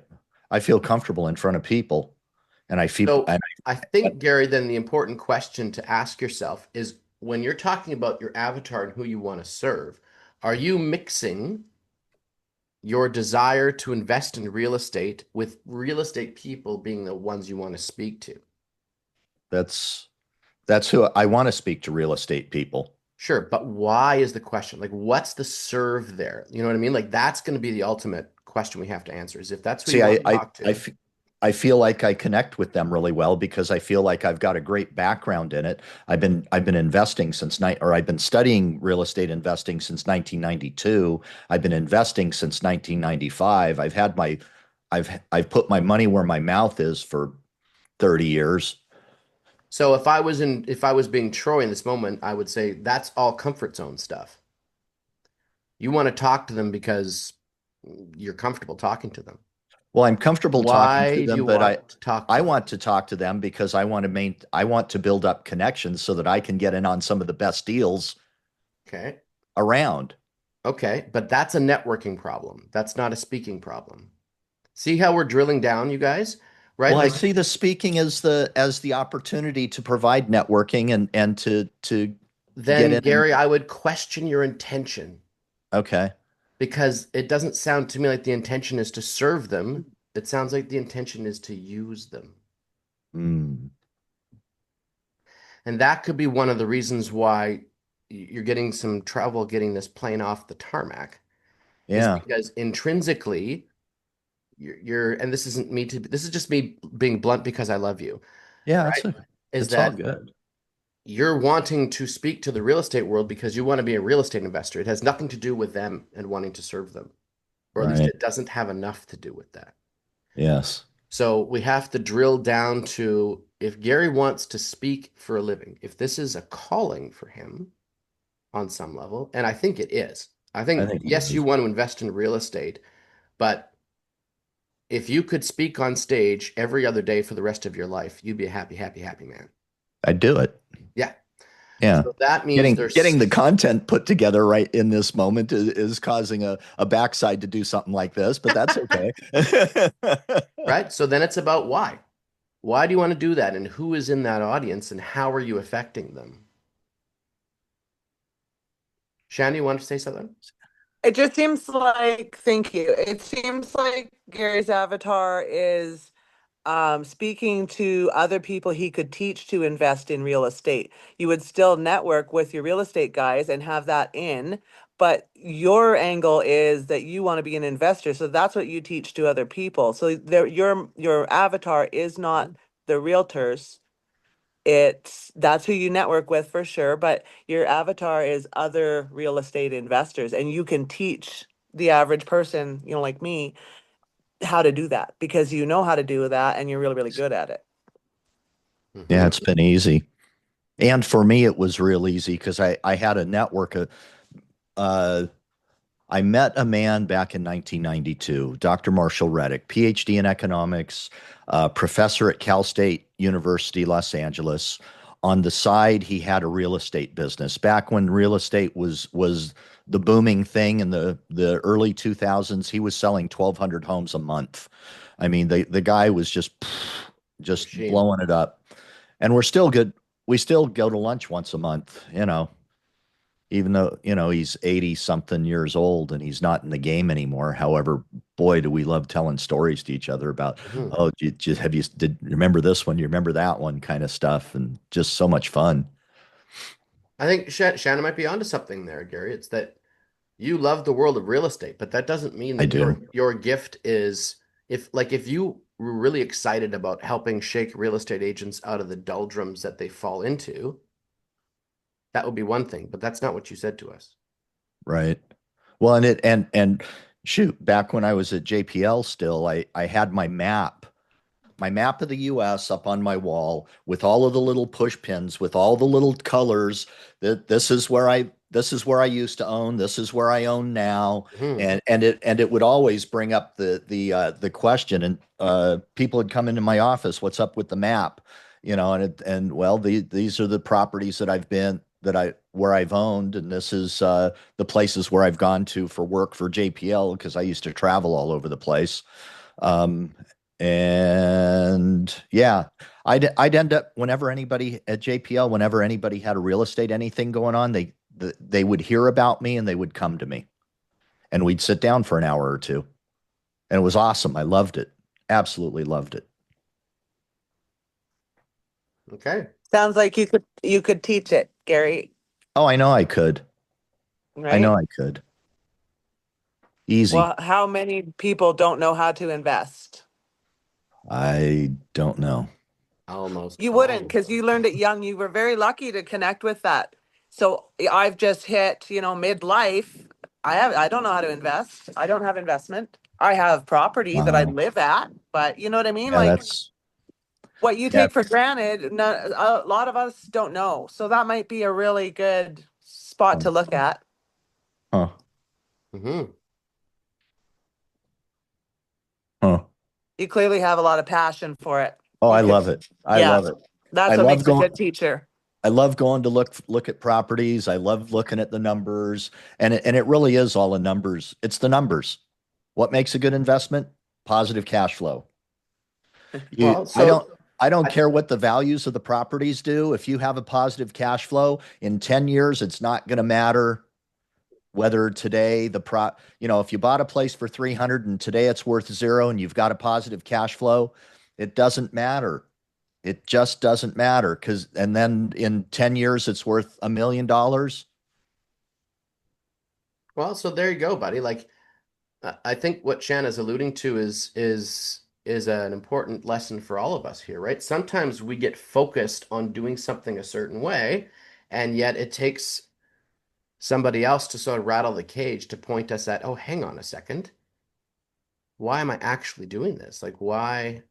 feel comfortable in front of people, and I feel So and I think, Gary, then the important question to ask yourself is when you're talking about your avatar and who you want to serve, are you mixing your desire to invest in real estate with real estate people being the ones you want to speak to? that's that's who I want to speak to, real estate people. Sure, but why is the question? Like, what's the serve there? You know what I mean? Like, that's going to be the ultimate question we have to answer is if that's who you See, want to talk I, to. I feel like I connect with them really well because I feel like I've got a great background in it. I've been investing since night, or I've been studying real estate investing since 1992. I've been investing since 1995. I've put my money where my mouth is for 30 years. So if I was being Troy in this moment, I would say that's all comfort zone stuff. You want to talk to them because you're comfortable talking to them. Well, I'm comfortable talking to Why do them, you but want to talk I to them? want to talk to them because I want to build up connections so that I can get in on some of the best deals Okay. around. Okay, but that's a networking problem. That's not a speaking problem. See how we're drilling down, you guys? Right? Well, I Like see the speaking as the opportunity to provide networking and to get then, in and Gary, I would question your intention okay. because it doesn't sound to me like the intention is to serve them. It sounds like the intention is to use them. Mm, And that could be one of the reasons why you're getting some trouble getting this plane off the tarmac is yeah. because intrinsically and this isn't me to this is just me being blunt because I love you, Yeah, right? Is it's all that good. you're wanting to speak to the real estate world because you want to be a real estate investor. It has nothing to do with them and wanting to serve them, or at least Right. it doesn't have enough to do with that. Yes. So we have to drill down to if Gary wants to speak for a living, if this is a calling for him on some level, and I think it is. I I think, think it yes, you is. want to invest in real estate, but if you could speak on stage every other day for the rest of your life, you'd be a happy, happy, happy man. I'd do it. Yeah. Yeah. So that means Getting the there's content put together right in this moment is causing a backside to do something like this, but that's okay. right. So then it's about why. Why do you want to do that? And who is in that audience and how are you affecting them? Shandy, you want to say something? It just seems like, thank you. It seems like Gary's avatar is speaking to other people he could teach to invest in real estate. You would still network with your real estate guys and have that in, but your angle is that you want to be an investor. So that's what you teach to other people. So your avatar is not the realtors. That's who you network with for sure, but your avatar is other real estate investors, and you can teach the average person, like me, how to do that because you know how to do that and you're really, really good at it. Yeah, Hmm. it's been easy. And for me, it was real easy because I had a network. Uh, I met a man back in 1992, Dr. Marshall Reddick, PhD in economics, professor at Cal State University, Los Angeles. On the side, he had a real estate business. Back when real estate was the booming thing in the early 2000s, he was selling 1,200 homes a month. I mean, the guy was just Machine. blowing it up. And we're still good. we still go to lunch once a month, even though, he's 80 something years old and he's not in the game anymore. However, boy, do we love telling stories to each other about, Mhm. oh, did you remember this one? You remember that one kind of stuff, and just so much fun. I think Shannon might be onto something there, Gary. It's that you love the world of real estate, but that doesn't mean I that do. your gift is if you were really excited about helping shake real estate agents out of the doldrums that they fall into, that would be one thing, but that's not what you said to us. Right. Well, and shoot, back when I was at JPL still, I had my map of the US up on my wall with all of the little push pins with all the little colors that this is where I used to own, this is where I own now. Hmm. And it would always bring up the question, and people would come into my office, what's up with the map? And well, these are the properties where I've owned, and this is the places where I've gone to for work for JPL, because I used to travel all over the place. Um, and yeah, I'd end up, whenever anybody at JPL, whenever anybody had a real estate anything going on, they would hear about me and they would come to me, and we'd sit down for an hour or two, and it was awesome. I loved it, absolutely loved it. Okay. Sounds like you could teach it, Gary, Oh, I know I could. I know right? I could. Easy. Well, how many people don't know how to invest? I don't know. Almost You wouldn't, all. because you learned it young. You were very lucky to connect with that. So I've just hit, midlife. I don't know how to invest. I don't have investment. I have property that I Wow. live at, but you know what I mean? Yeah, Like that's what you yeah. take for granted, a lot of us don't know. So that might be a really good spot to look at. Huh. Hmm. Huh. You clearly have a lot of passion for it. Oh, I love Because it. I yeah, love it. I that's what love makes a going. good teacher. I love going to look at properties. I love looking at the numbers, and it really is all the numbers. It's the numbers. What makes a good investment? Positive cash flow. You, Well, I don't, so I don't I, care what the values of the properties do. If you have a positive cash flow in 10 years, it's not going to matter whether today if you bought a place for 300 and today it's worth zero and you've got a positive cash flow, it doesn't matter. It just doesn't matter, and then in 10 years it's worth $1 million. so there you go, buddy. Like I think what Shanna's alluding to is an important lesson for all of us here, right? Sometimes we get focused on doing something a certain way, and yet it takes somebody else to sort of rattle the cage to point us at, oh, hang on a second. Why am I actually doing this? Like why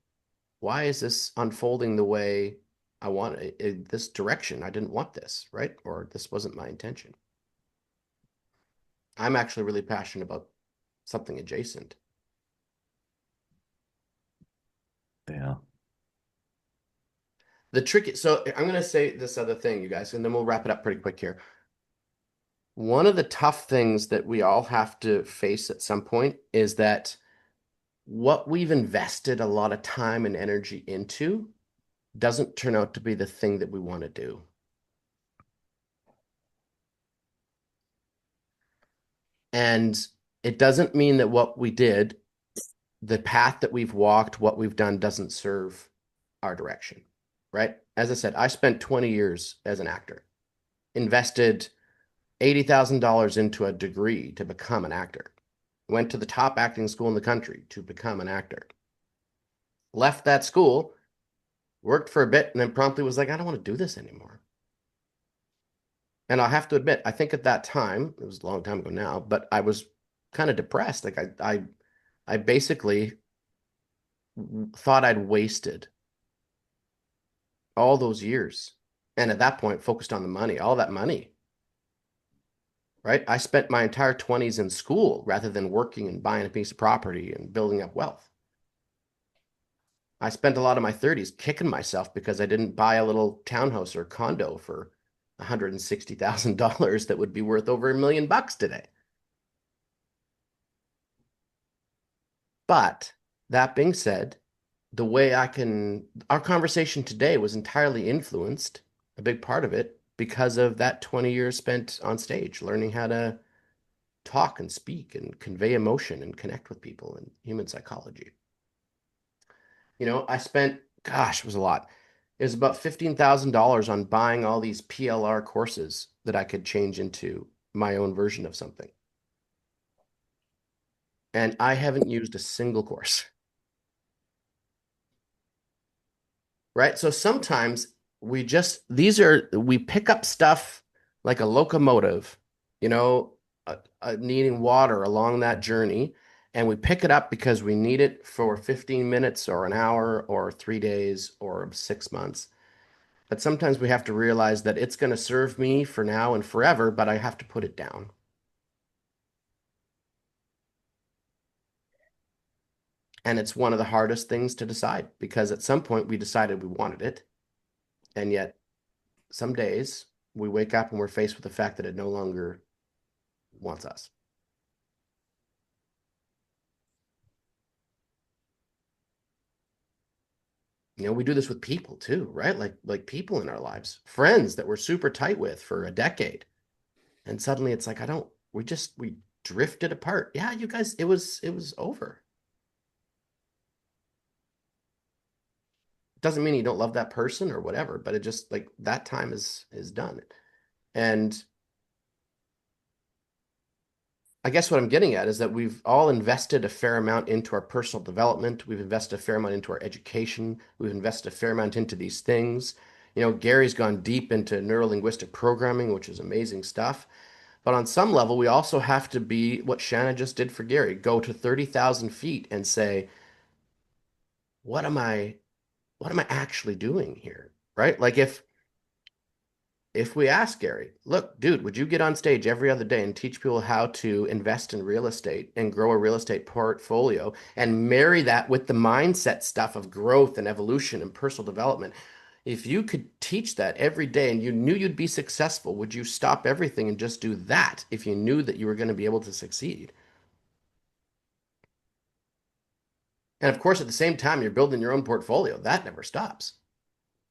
is this unfolding the way I want it, this direction? I didn't want this, right? Or this wasn't my intention. I'm actually really passionate about something adjacent. Yeah. So I'm going to say this other thing, you guys, and then we'll wrap it up pretty quick here. One of the tough things that we all have to face at some point is that what we've invested a lot of time and energy into doesn't turn out to be the thing that we want to do. And it doesn't mean that what we did, the path that we've walked, what we've done doesn't serve our direction, right? As I said, I spent 20 years as an actor, invested $80,000 into a degree to become an actor, went to the top acting school in the country to become an actor, left that school, worked for a bit, and then promptly was like, I don't want to do this anymore. And I have to admit, I think at that time, it was a long time ago now, but I was kind of depressed. Like I basically thought I'd wasted all those years. And at that point, focused on the money, all that money, right? I spent my entire 20s in school rather than working and buying a piece of property and building up wealth. I spent a lot of my 30s kicking myself because I didn't buy a little townhouse or condo for $160,000 that would be worth over $1 million today. But that being said, our conversation today was entirely influenced a big part of it because of that 20 years spent on stage, learning how to talk and speak and convey emotion and connect with people and human psychology. I spent, gosh, it was a lot. It was about $15,000 on buying all these PLR courses that I could change into my own version of something. And I haven't used a single course. Right? So sometimes we pick up stuff like a locomotive, needing water along that journey. And we pick it up because we need it for 15 minutes or an hour or 3 days or 6 months. But sometimes we have to realize that it's going to serve me for now and forever, but I have to put it down. And it's one of the hardest things to decide because at some point we decided we wanted it. And yet some days we wake up and we're faced with the fact that it no longer wants us. We do this with people too, right? Like people in our lives, friends that we're super tight with for a decade. And suddenly it's like, we drifted apart. Yeah, you guys, it was over. Doesn't mean you don't love that person or whatever, but it just like that time is done. And I guess what I'm getting at is that we've all invested a fair amount into our personal development. We've invested a fair amount into our education. We've invested a fair amount into these things. Gary's gone deep into neuro-linguistic programming, which is amazing stuff. But on some level, we also have to be what Shanna just did for Gary, go to 30,000 feet and say, what am I actually doing here? Right? Like if we ask Gary, look, dude, would you get on stage every other day and teach people how to invest in real estate and grow a real estate portfolio and marry that with the mindset stuff of growth and evolution and personal development? If you could teach that every day and you knew you'd be successful, would you stop everything and just do that if you knew that you were going to be able to succeed? And of course, at the same time, you're building your own portfolio. That never stops.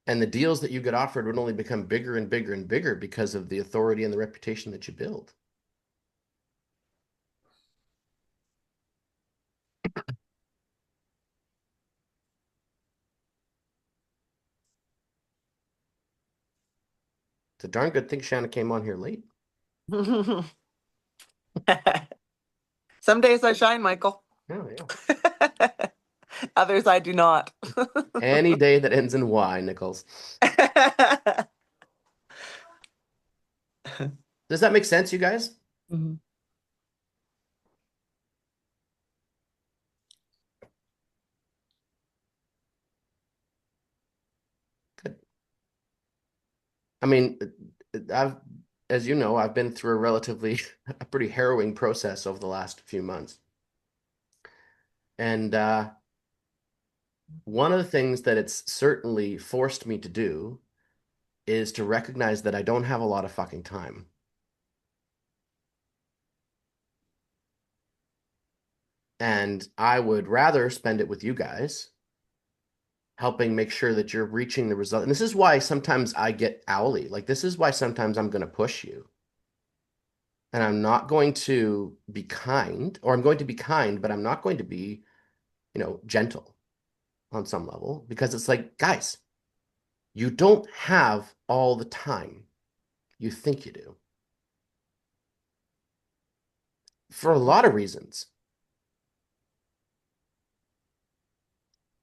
And the deals that you get offered would only become bigger and bigger and bigger because of the authority and the reputation that you build. It's a darn good thing Shanna came on here late. Some days I shine, Michael. Oh, yeah. Others I do not. Any day that ends in Y, Nichols. Does that make sense, you guys? Mhm. Good. I mean, as you know, I've been through a pretty harrowing process over the last few months. And one of the things that it's certainly forced me to do is to recognize that I don't have a lot of fucking time. And I would rather spend it with you guys, helping make sure that you're reaching the result. And this is why sometimes I get owly. Like, this is why sometimes I'm going to push you. And I'm not going to be kind, or I'm going to be kind, but I'm not going to be, gentle on some level because it's like, guys, you don't have all the time you think you do for a lot of reasons,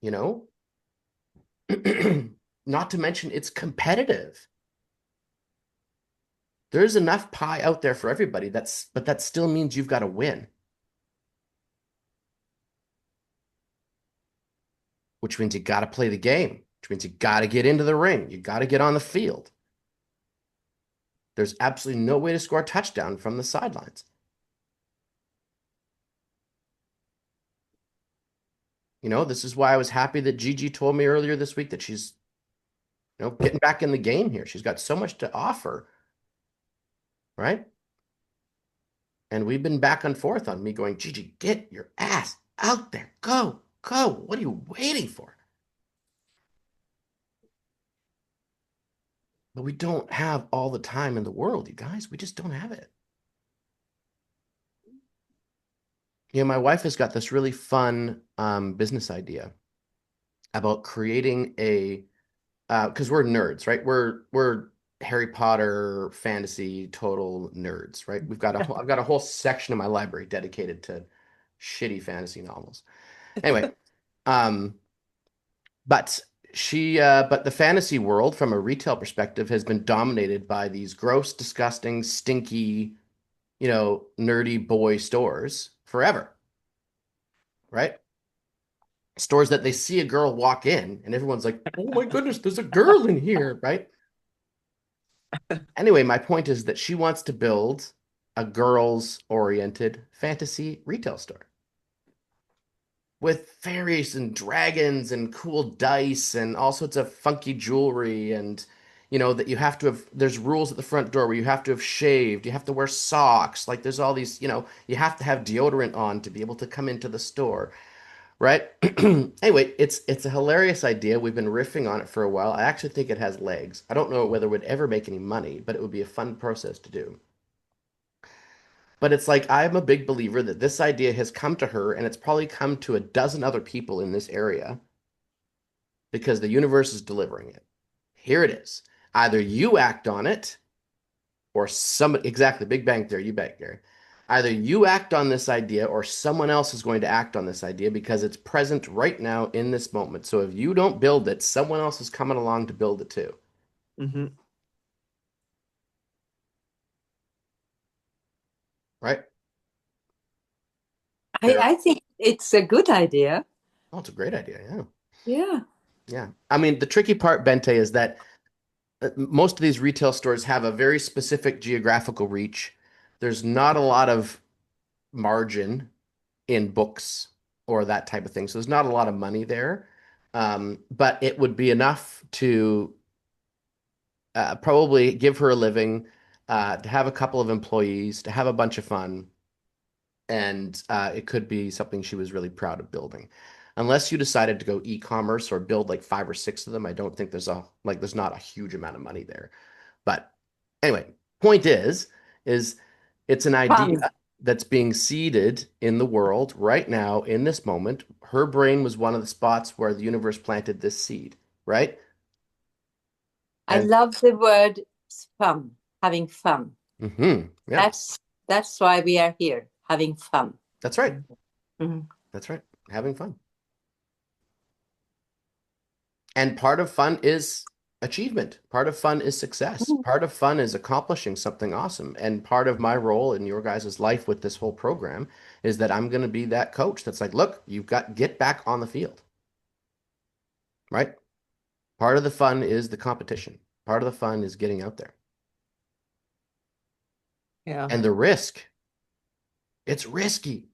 you know? Not to mention it's competitive. There's enough pie out there for everybody. But that still means you've got to win. Which means you got to play the game, which means you got to get into the ring. You got to get on the field. There's absolutely no way to score a touchdown from the sidelines. This is why I was happy that Gigi told me earlier this week that she's, getting back in the game here. She's got so much to offer, right? And we've been back and forth on me going, Gigi, get your ass out there. Go, go. What are you waiting for? But we don't have all the time in the world, you guys. We just don't have it. My wife has got this really fun business idea about creating a because we're nerds, right? We're Harry Potter fantasy total nerds, right? I've got a whole section of my library dedicated to shitty fantasy novels. Anyway, um, but but the fantasy world from a retail perspective has been dominated by these gross, disgusting, stinky, nerdy boy stores forever, right? Stores that they see a girl walk in and everyone's like, oh my goodness, there's a girl in here, right? Anyway, my point is that she wants to build a girls oriented fantasy retail store with fairies and dragons and cool dice and all sorts of funky jewelry. And that you have to have, there's rules at the front door where you have to have shaved, you have to wear socks, like there's all these, you have to have deodorant on to be able to come into the store, right? Anyway, it's a hilarious idea. We've been riffing on it for a while. I actually think it has legs. I don't know whether it would ever make any money, but it would be a fun process to do. But it's like I'm a big believer that this idea has come to her, and it's probably come to a dozen other people in this area because the universe is delivering it. Here it is. Either you act on it or somebody, exactly, Big Bang Theory, you bet, Gary. Either you act on this idea or someone else is going to act on this idea because it's present right now in this moment. So if you don't build it, someone else is coming along to build it too. Mm-hmm. Right? I think it's a good idea. Oh, it's a great idea. Yeah. Yeah. Yeah. I mean, the tricky part, Bente, is that most of these retail stores have a very specific geographical reach. There's not a lot of margin in books or that type of thing. So there's not a lot of money there. But it would be enough to probably give her a living, to have a couple of employees, to have a bunch of fun. And it could be something she was really proud of building. Unless you decided to go e-commerce or build like 5 or 6 of them, I don't think there's not a huge amount of money there. But anyway, point is it's an idea Fun. that's being seeded in the world right now in this moment. Her brain was one of the spots where the universe planted this seed, right? I And love the word fun, having fun. yeah, That's why we are here, having fun. that's right. Mhm. That's right. Having fun. And part of fun is achievement. Part of fun is success. Mhm. Part of fun is accomplishing something awesome. And part of my role in your guys' life with this whole program is that I'm going to be that coach that's like, look, get back on the field. Right? Part of the fun is the competition. Part of the fun is getting out there. Yeah. And the risk, it's risky.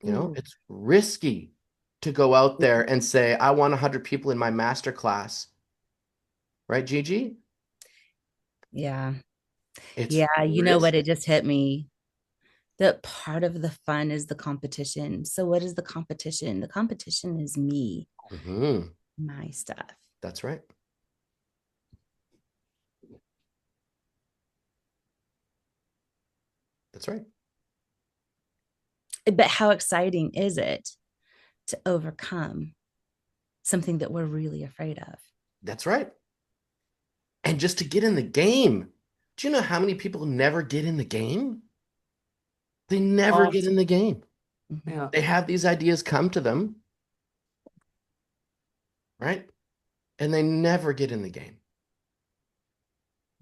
It's risky to go out there and say, I want 100 people in my master class. Right, Gigi? Yeah. It's Yeah. You know what? risky. It just hit me that part of the fun is the competition. So, what is the competition? The competition is me, my stuff. That's right. That's right. But how exciting is it to overcome something that we're really afraid of? That's right. And just to get in the game. Do you know how many people never get in the game? They never get in the game. Yeah. They have these ideas come to them, right? And they never get in the game.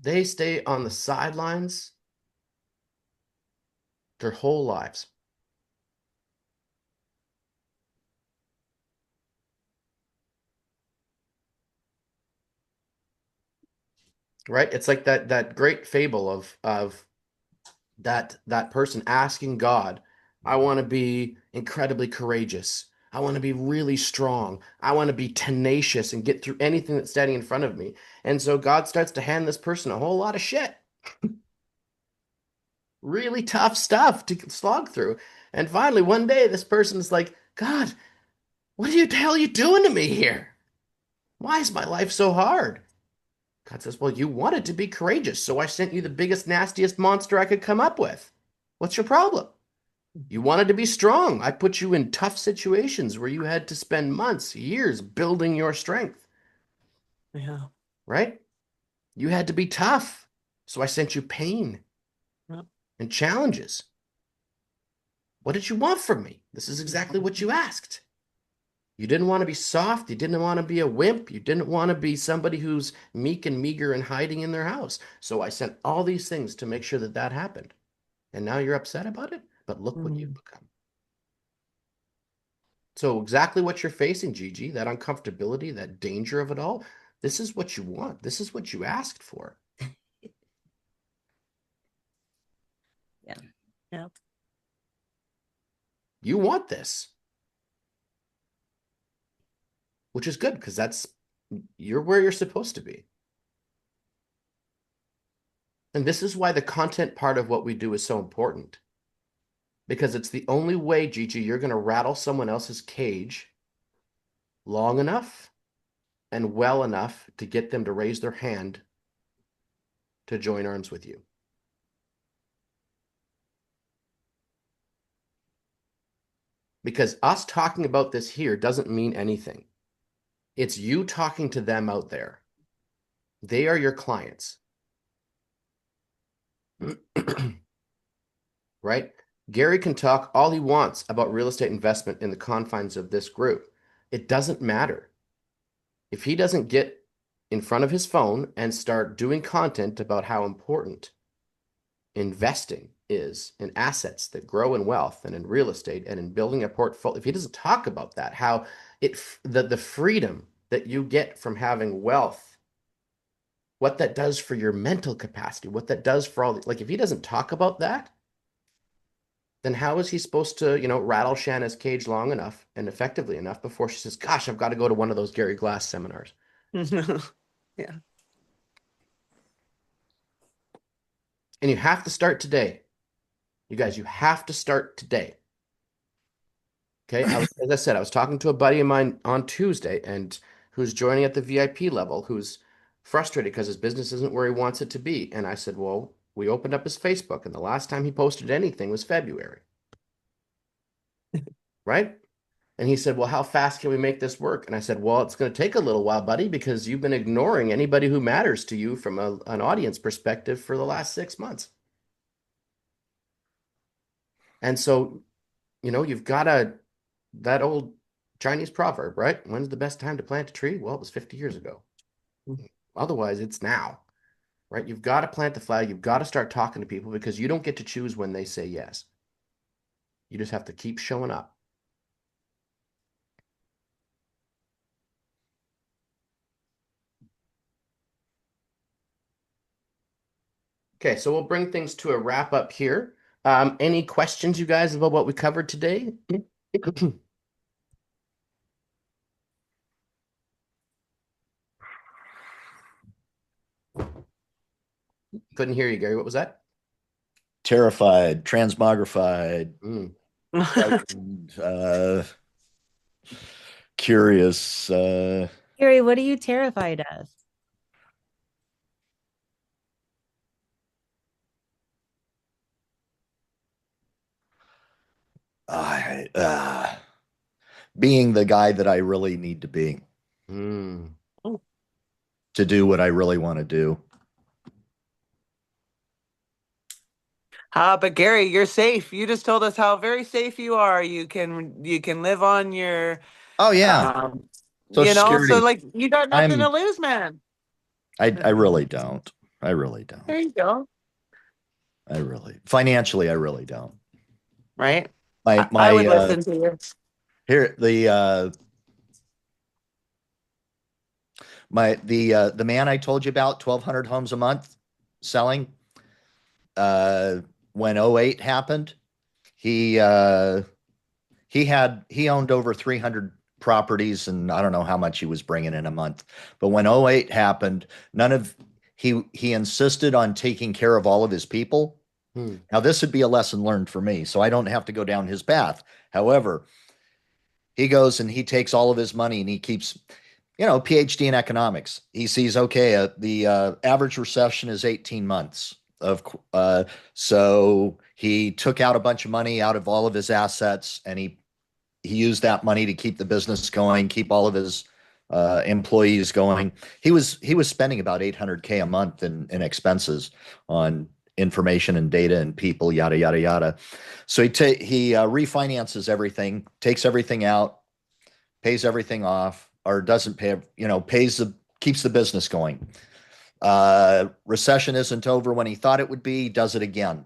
They stay on the sidelines their whole lives. Right? It's like that great fable of that person asking God, I want to be incredibly courageous. I want to be really strong. I want to be tenacious and get through anything that's standing in front of me. And so God starts to hand this person a whole lot of shit. Really tough stuff to slog through. And finally, one day, this person's like, God, What the hell are you doing to me here? Why is my life so hard? God says, well, you wanted to be courageous, so I sent you the biggest, nastiest monster I could come up with. What's your problem? You wanted to be strong. I put you in tough situations where you had to spend months, years building your strength, Yeah. right? You had to be tough. So I sent you pain Yeah. and challenges. What did you want from me? This is exactly what you asked. You didn't want to be soft. You didn't want to be a wimp. You didn't want to be somebody who's meek and meager and hiding in their house. So I sent all these things to make sure that that happened. And now you're upset about it? But look what you've become. So exactly what you're facing, Gigi, that uncomfortability, that danger of it all, this is what you want. This is what you asked for. Yeah. Yeah. You want this. Which is good because you're where you're supposed to be. And this is why the content part of what we do is so important. Because it's the only way, Gigi, you're going to rattle someone else's cage long enough and well enough to get them to raise their hand to join arms with you. Because us talking about this here doesn't mean anything. It's you talking to them out there. They are your clients. Right? Gary can talk all he wants about real estate investment in the confines of this group. It doesn't matter. If he doesn't get in front of his phone and start doing content about how important investing is in assets that grow in wealth and in real estate and in building a portfolio, if he doesn't talk about that, how the freedom that you get from having wealth, what that does for your mental capacity, what that does for all, like if he doesn't talk about that, then how is he supposed to, rattle Shanna's cage long enough and effectively enough before she says, gosh, I've got to go to one of those Gary Glass seminars? Yeah. And you have to start today. You guys, you have to start today. Okay. As I said, I was talking to a buddy of mine on Tuesday and who's joining at the VIP level, who's frustrated because his business isn't where he wants it to be. And I said, well, we opened up his Facebook and the last time he posted anything was February. Right? And he said, well, how fast can we make this work? And I said, well, it's going to take a little while, buddy, because you've been ignoring anybody who matters to you from an audience perspective for the last 6 months. And so, you've got that old Chinese proverb, right? When's the best time to plant a tree? Well, it was 50 years ago. Otherwise, it's now, right? You've got to plant the flag. You've got to start talking to people because you don't get to choose when they say yes. You just have to keep showing up. Okay, so we'll bring things to a wrap up here. Any questions, you guys, about what we covered today? Couldn't hear you, Gary. What was that? Terrified, transmogrified, curious. Gary, what are you terrified of? Being the guy that I really need to be to do what I really want to do. But Gary, you're safe. You just told us how very safe you are. You can live on your Oh yeah. Social Security. So like you got nothing to lose, man. I really don't. I really don't. There you go. Financially, I really don't. Right. I would listen to you. Here, the man I told you about, 1,200 homes a month selling. When '08 happened, he owned over 300 properties, and I don't know how much he was bringing in a month. But when '08 happened, he insisted on taking care of all of his people. Now, this would be a lesson learned for me, so I don't have to go down his path. However, he goes and he takes all of his money and he keeps, PhD in economics. He sees, okay, the average recession is 18 months of, so he took out a bunch of money out of all of his assets and he used that money to keep the business going, keep all of his employees going. He was spending about 800K a month in expenses on information and data and people, yada yada yada. So he refinances everything, takes everything out, pays everything off, or doesn't pay, keeps the business going. Recession isn't over when he thought it would be, does it again.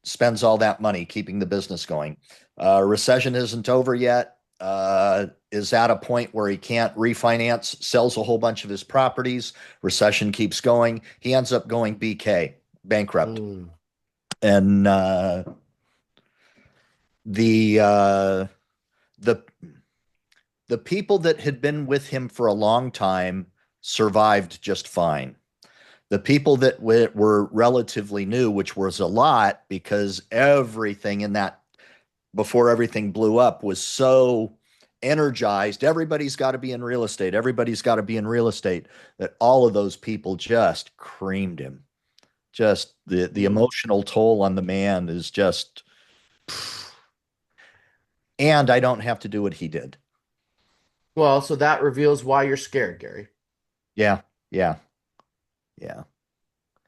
Spends all that money keeping the business going. Recession isn't over yet. Is at a point where he can't refinance, sells a whole bunch of his properties. Recession keeps going. He ends up going BK, bankrupt. Mm. And the uh, the the people that had been with him for a long time survived just fine. The people that were relatively new, which was a lot because everything in that before everything blew up was so energized. Everybody's got to be in real estate. Everybody's got to be in real estate. That all of those people just creamed him. Just the emotional toll on the man is just, and I don't have to do what he did. Well, so that reveals why you're scared, Gary. Yeah, yeah, yeah.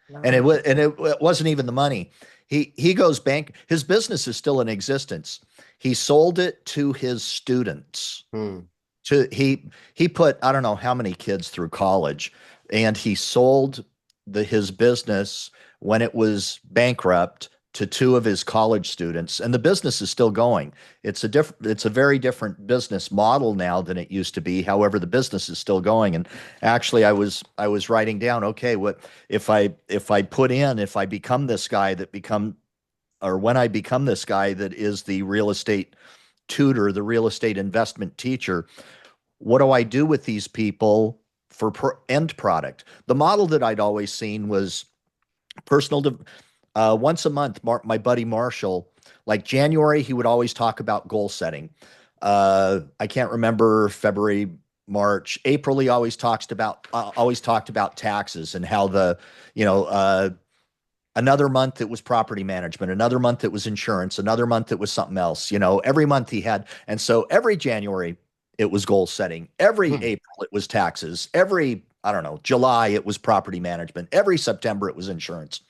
And No. it wasn't even the money. He goes bank. His business is still in existence. He sold it to his students. Hmm. He put I don't know how many kids through college, and he sold his business when it was bankrupt to two of his college students, and the business is still going. It's a very different business model now than it used to be. However, the business is still going. And actually, I was writing down, okay, what if I become this guy that become or when I become this guy that is the real estate tutor, the real estate investment teacher, what do I do with these people for end product? The model that I'd always seen was once a month. My buddy Marshall, like January, he would always talk about goal setting. I can't remember February, March, April. He always talked about taxes and how another month it was property management, another month it was insurance, another month it was something else. Every month he had, and so every January it was goal setting. Every Hmm. April it was taxes. Every I don't know July it was property management. Every September it was insurance.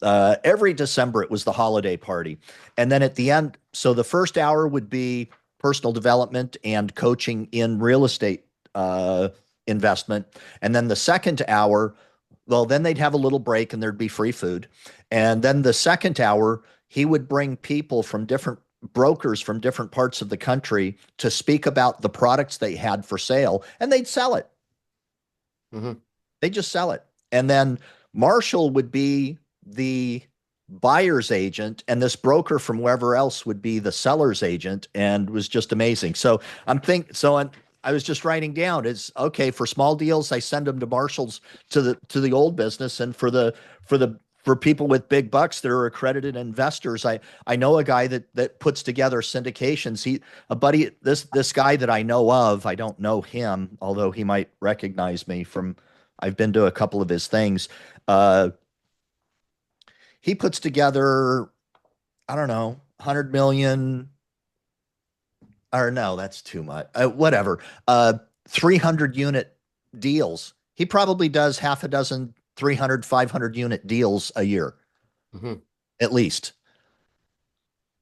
Every December it was the holiday party, and then at the end, so the first hour would be personal development and coaching in real estate uh, investment, and then the second hour, well, then they'd have a little break and there'd be free food. And then the second hour, he would bring people from different brokers from different parts of the country to speak about the products they had for sale, and they'd sell it. Hmm. They just sell it. And then Marshall would be the buyer's agent, and this broker from wherever else would be the seller's agent, and was just amazing. So I was just writing down is okay for small deals. I send them to Marshall's to the old business, and for people with big bucks that are accredited investors, I know a guy that puts together syndications. A buddy, this guy that I know of, I don't know him, although he might recognize me from I've been to a couple of his things. Uh, he puts together, I don't know, 100 million, or no, that's too much. Whatever. 300 unit deals. He probably does half a dozen 300, 500 unit deals a year, Hmm. at least,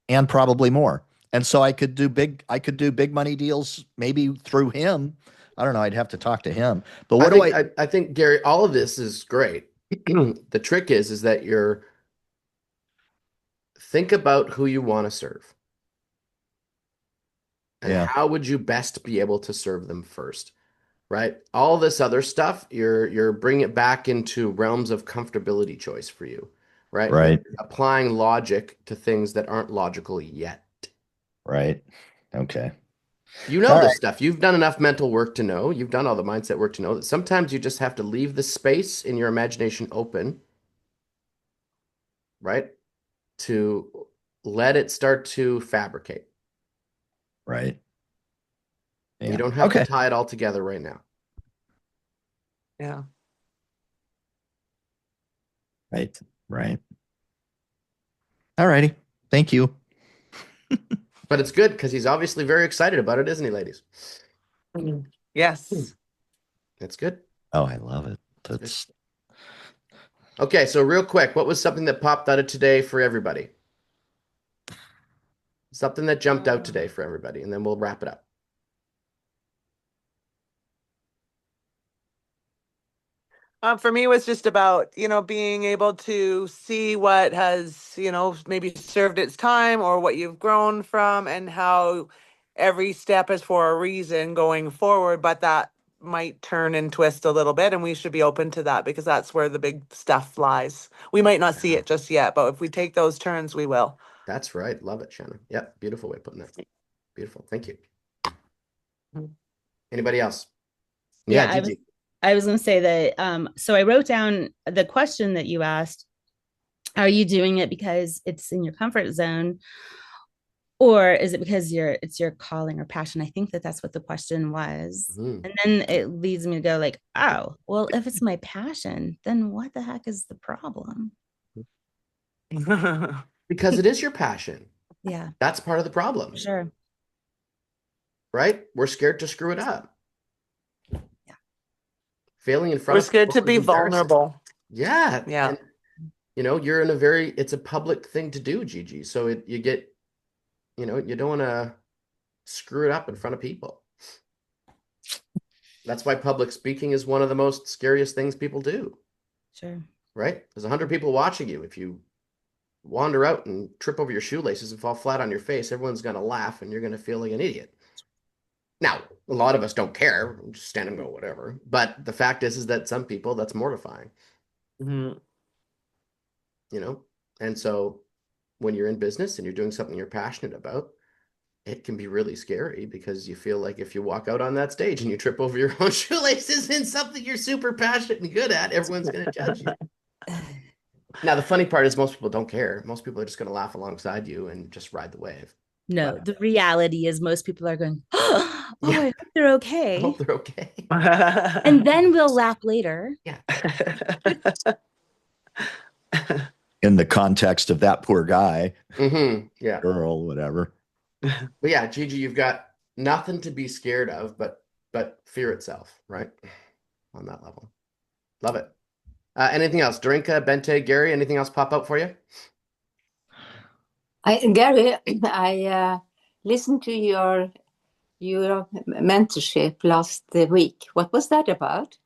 and probably more. And so I could do big money deals maybe through him. I don't know. I'd have to talk to him. But I what do think I, I think Gary, all of this is great. The trick is that you're think about who you want to serve and yeah, how would you best be able to serve them first, right? All this other stuff, you're bringing it back into realms of comfortability choice for you, right? You're right, applying logic to things that aren't logical yet. right. Okay. You know All this right. stuff. You've done enough mental work to know. You've done all the mindset work to know that sometimes you just have to leave the space in your imagination open, right? To let it start to fabricate. Right. You Yeah. don't have to Okay. tie it all together right now. Yeah. Right. Right. All righty. Thank you. But it's good because he's obviously very excited about it, isn't he, ladies? Yes. That's good. Oh, I love it. That's That's good. Okay, so real quick, what was something that popped out of today for everybody? Something that jumped out today for everybody, and then we'll wrap it up. For me, it was just about, being able to see what has, maybe served its time or what you've grown from and how every step is for a reason going forward, but that might turn and twist a little bit, and we should be open to that because that's where the big stuff lies. We might not see it just yet, but if we take those turns, we will. That's right. Love it, Shannon. Yep, beautiful way of putting that. Beautiful. Thank you. Anybody else? Yeah, Yeah, Gigi. I was going to say that. So I wrote down the question that you asked. Are you doing it because it's in your comfort zone, or is it because it's your calling or passion? I think that's what the question was. Mhm. And then it leads me to go like, oh, well, if it's my passion, then what the heck is the problem? Because it is your passion. Yeah, That's part of the problem, sure. right? We're scared to screw it up. Yeah. Failing in front We're of scared to people is be embarrassing. vulnerable. Yeah. Yeah. And you're in it's a public thing to do, Gigi. So you get, you don't want to screw it up in front of people. That's why public speaking is one of the most scariest things people do, Sure. right? There's 100 people watching you. If you wander out and trip over your shoelaces and fall flat on your face, everyone's going to laugh and you're going to feel like an idiot. Now, a lot of us don't care, just stand and go, whatever. But the fact is that some people, that's mortifying, Mhm. And so when you're in business and you're doing something you're passionate about, it can be really scary because you feel like if you walk out on that stage and you trip over your own shoelaces in something you're super passionate and good at, everyone's going to judge you. Now, the funny part is most people don't care. Most people are just going to laugh alongside you and just ride the wave. No, But the reality is most people are going, oh, yeah, I hope they're I okay. hope they're okay. And then we'll laugh later. Yeah. in the context of that poor guy, Yeah. girl, whatever. But yeah, Gigi, you've got nothing to be scared of, but fear itself, right? On that level. Love it. Anything else? Darinka, Bente, Gary, anything else pop up for you? Gary, I listened to your mentorship last week. What was that about?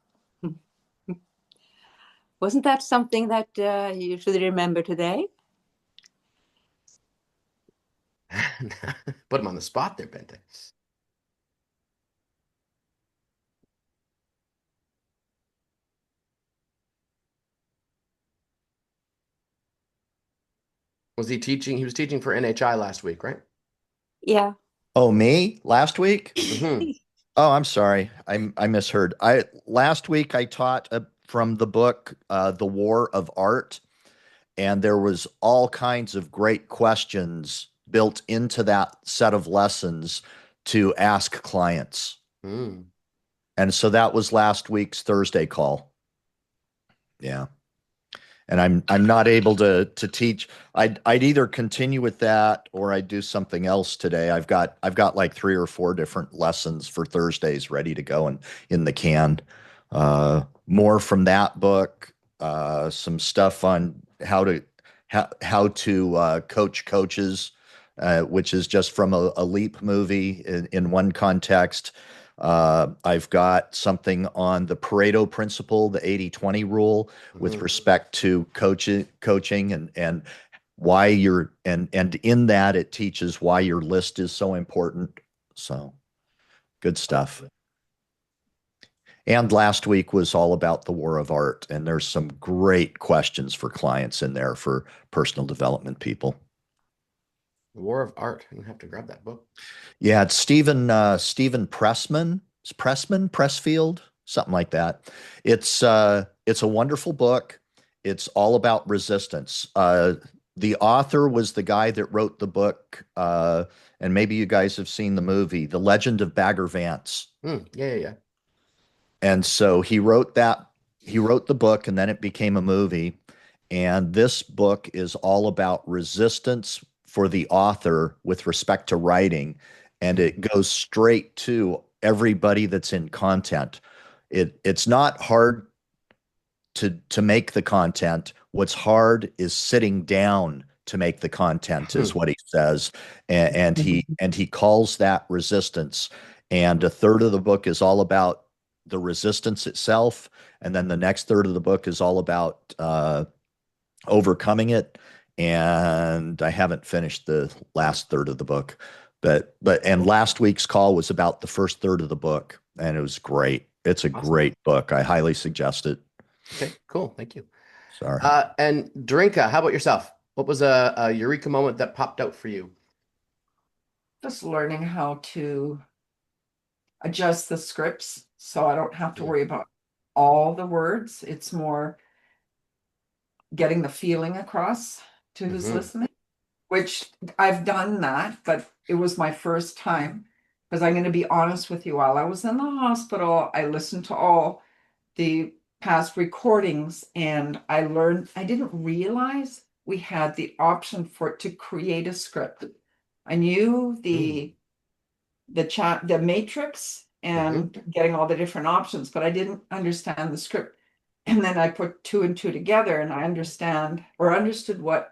Wasn't that something that you should remember today? Put him on the spot there, Bente. Was he teaching? He was teaching for NHI last week, right? Yeah. Oh, me last week? Mhm. Oh, I'm sorry. I misheard. Last week I taught from the book The War of Art, and there was all kinds of great questions built into that set of lessons to ask clients. Mm. And so that was last week's Thursday call. Yeah. And I'm not able to teach. I'd either continue with that or I'd do something else today. I've got like 3 or 4 different lessons for Thursdays ready to go and in the can. More from that book, some stuff on how to coach coaches, which is just from a Leap movie in one context. I've got something on the Pareto principle, the 80-20 rule, with Mhm. respect to coaching and why and in that it teaches why your list is so important. So good stuff. And last week was all about the war of art, and there's some great questions for clients in there for personal development people. The War of Art. I'm gonna have to grab that book. Yeah, it's Stephen Pressman. It's Pressfield, something like that. It's a wonderful book. It's all about resistance. the author was the guy that wrote the book, and maybe you guys have seen the movie, The Legend of Bagger Vance. Yeah. And so he wrote the book and then it became a movie. And this book is all about resistance for the author with respect to writing. And it goes straight to everybody that's in content. It's not hard to make the content. What's hard is sitting down to make the content, is what he says. And he calls that resistance. And a third of the book is all about the resistance itself, and then the next third of the book is all about overcoming it. And I haven't finished the last third of the book, and last week's call was about the first third of the book, and it was great. It's a Awesome. great book. I highly suggest it. Okay, cool. Thank you. Sorry. And Drinka, how about yourself? What was a eureka moment that popped out for you? Just learning how to adjust the scripts so I don't have to worry about all the words. It's more getting the feeling across to who's listening, which I've done that, but it was my first time. Because I'm going to be honest with you, while I was in the hospital, I listened to all the past recordings and I learned, I didn't realize we had the option to create a script. I knew the matrix and getting all the different options, but I didn't understand the script. And then I put two and two together and I understood where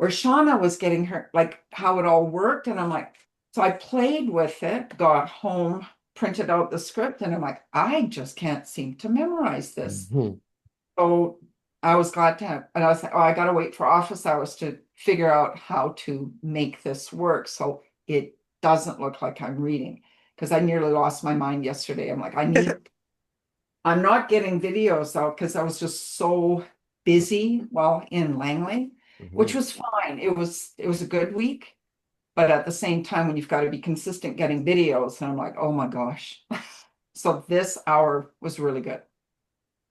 Shauna was getting her, like how it all worked. And I'm like, so I played with it, got home, printed out the script, and I'm like, I just can't seem to memorize this. So I was glad to have, and I was like, oh, I got to wait for office hours to figure out how to make this work so it doesn't look like I'm reading, because I nearly lost my mind yesterday. I'm like, I'm not getting videos out because I was just so busy while in Langley, which was fine. It was a good week, but at the same time, when you've got to be consistent getting videos, and I'm like, oh my gosh. So this hour was really good.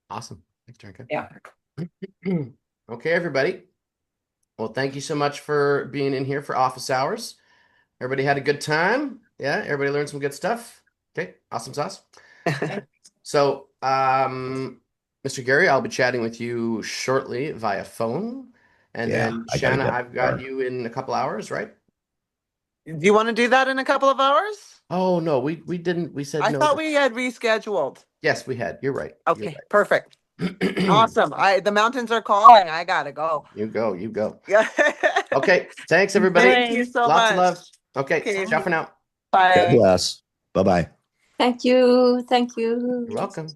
Awesome. Thanks, Drinka. Yeah. Okay, everybody. Well, thank you so much for being in here for office hours. Everybody had a good time. Yeah, everybody learned some good stuff. Okay, awesome sauce. So, Mr. Gary, I'll be chatting with you shortly via phone. And Yeah, then I gotta Shanna, get I've got you in a couple hours, right? Do you want to do that in a couple of hours? Oh no, we didn't. We said I no. thought we had rescheduled. Yes, we had. You're right. You're Okay, perfect. right. Awesome. The mountains are calling. I gotta go. You go. You go. Yeah. Okay. Thanks, everybody. Thank you so Lots much. of love. Okay. Okay. Ciao for now. God Bye. bless. Bye bye. Thank you. Thank you. You're welcome.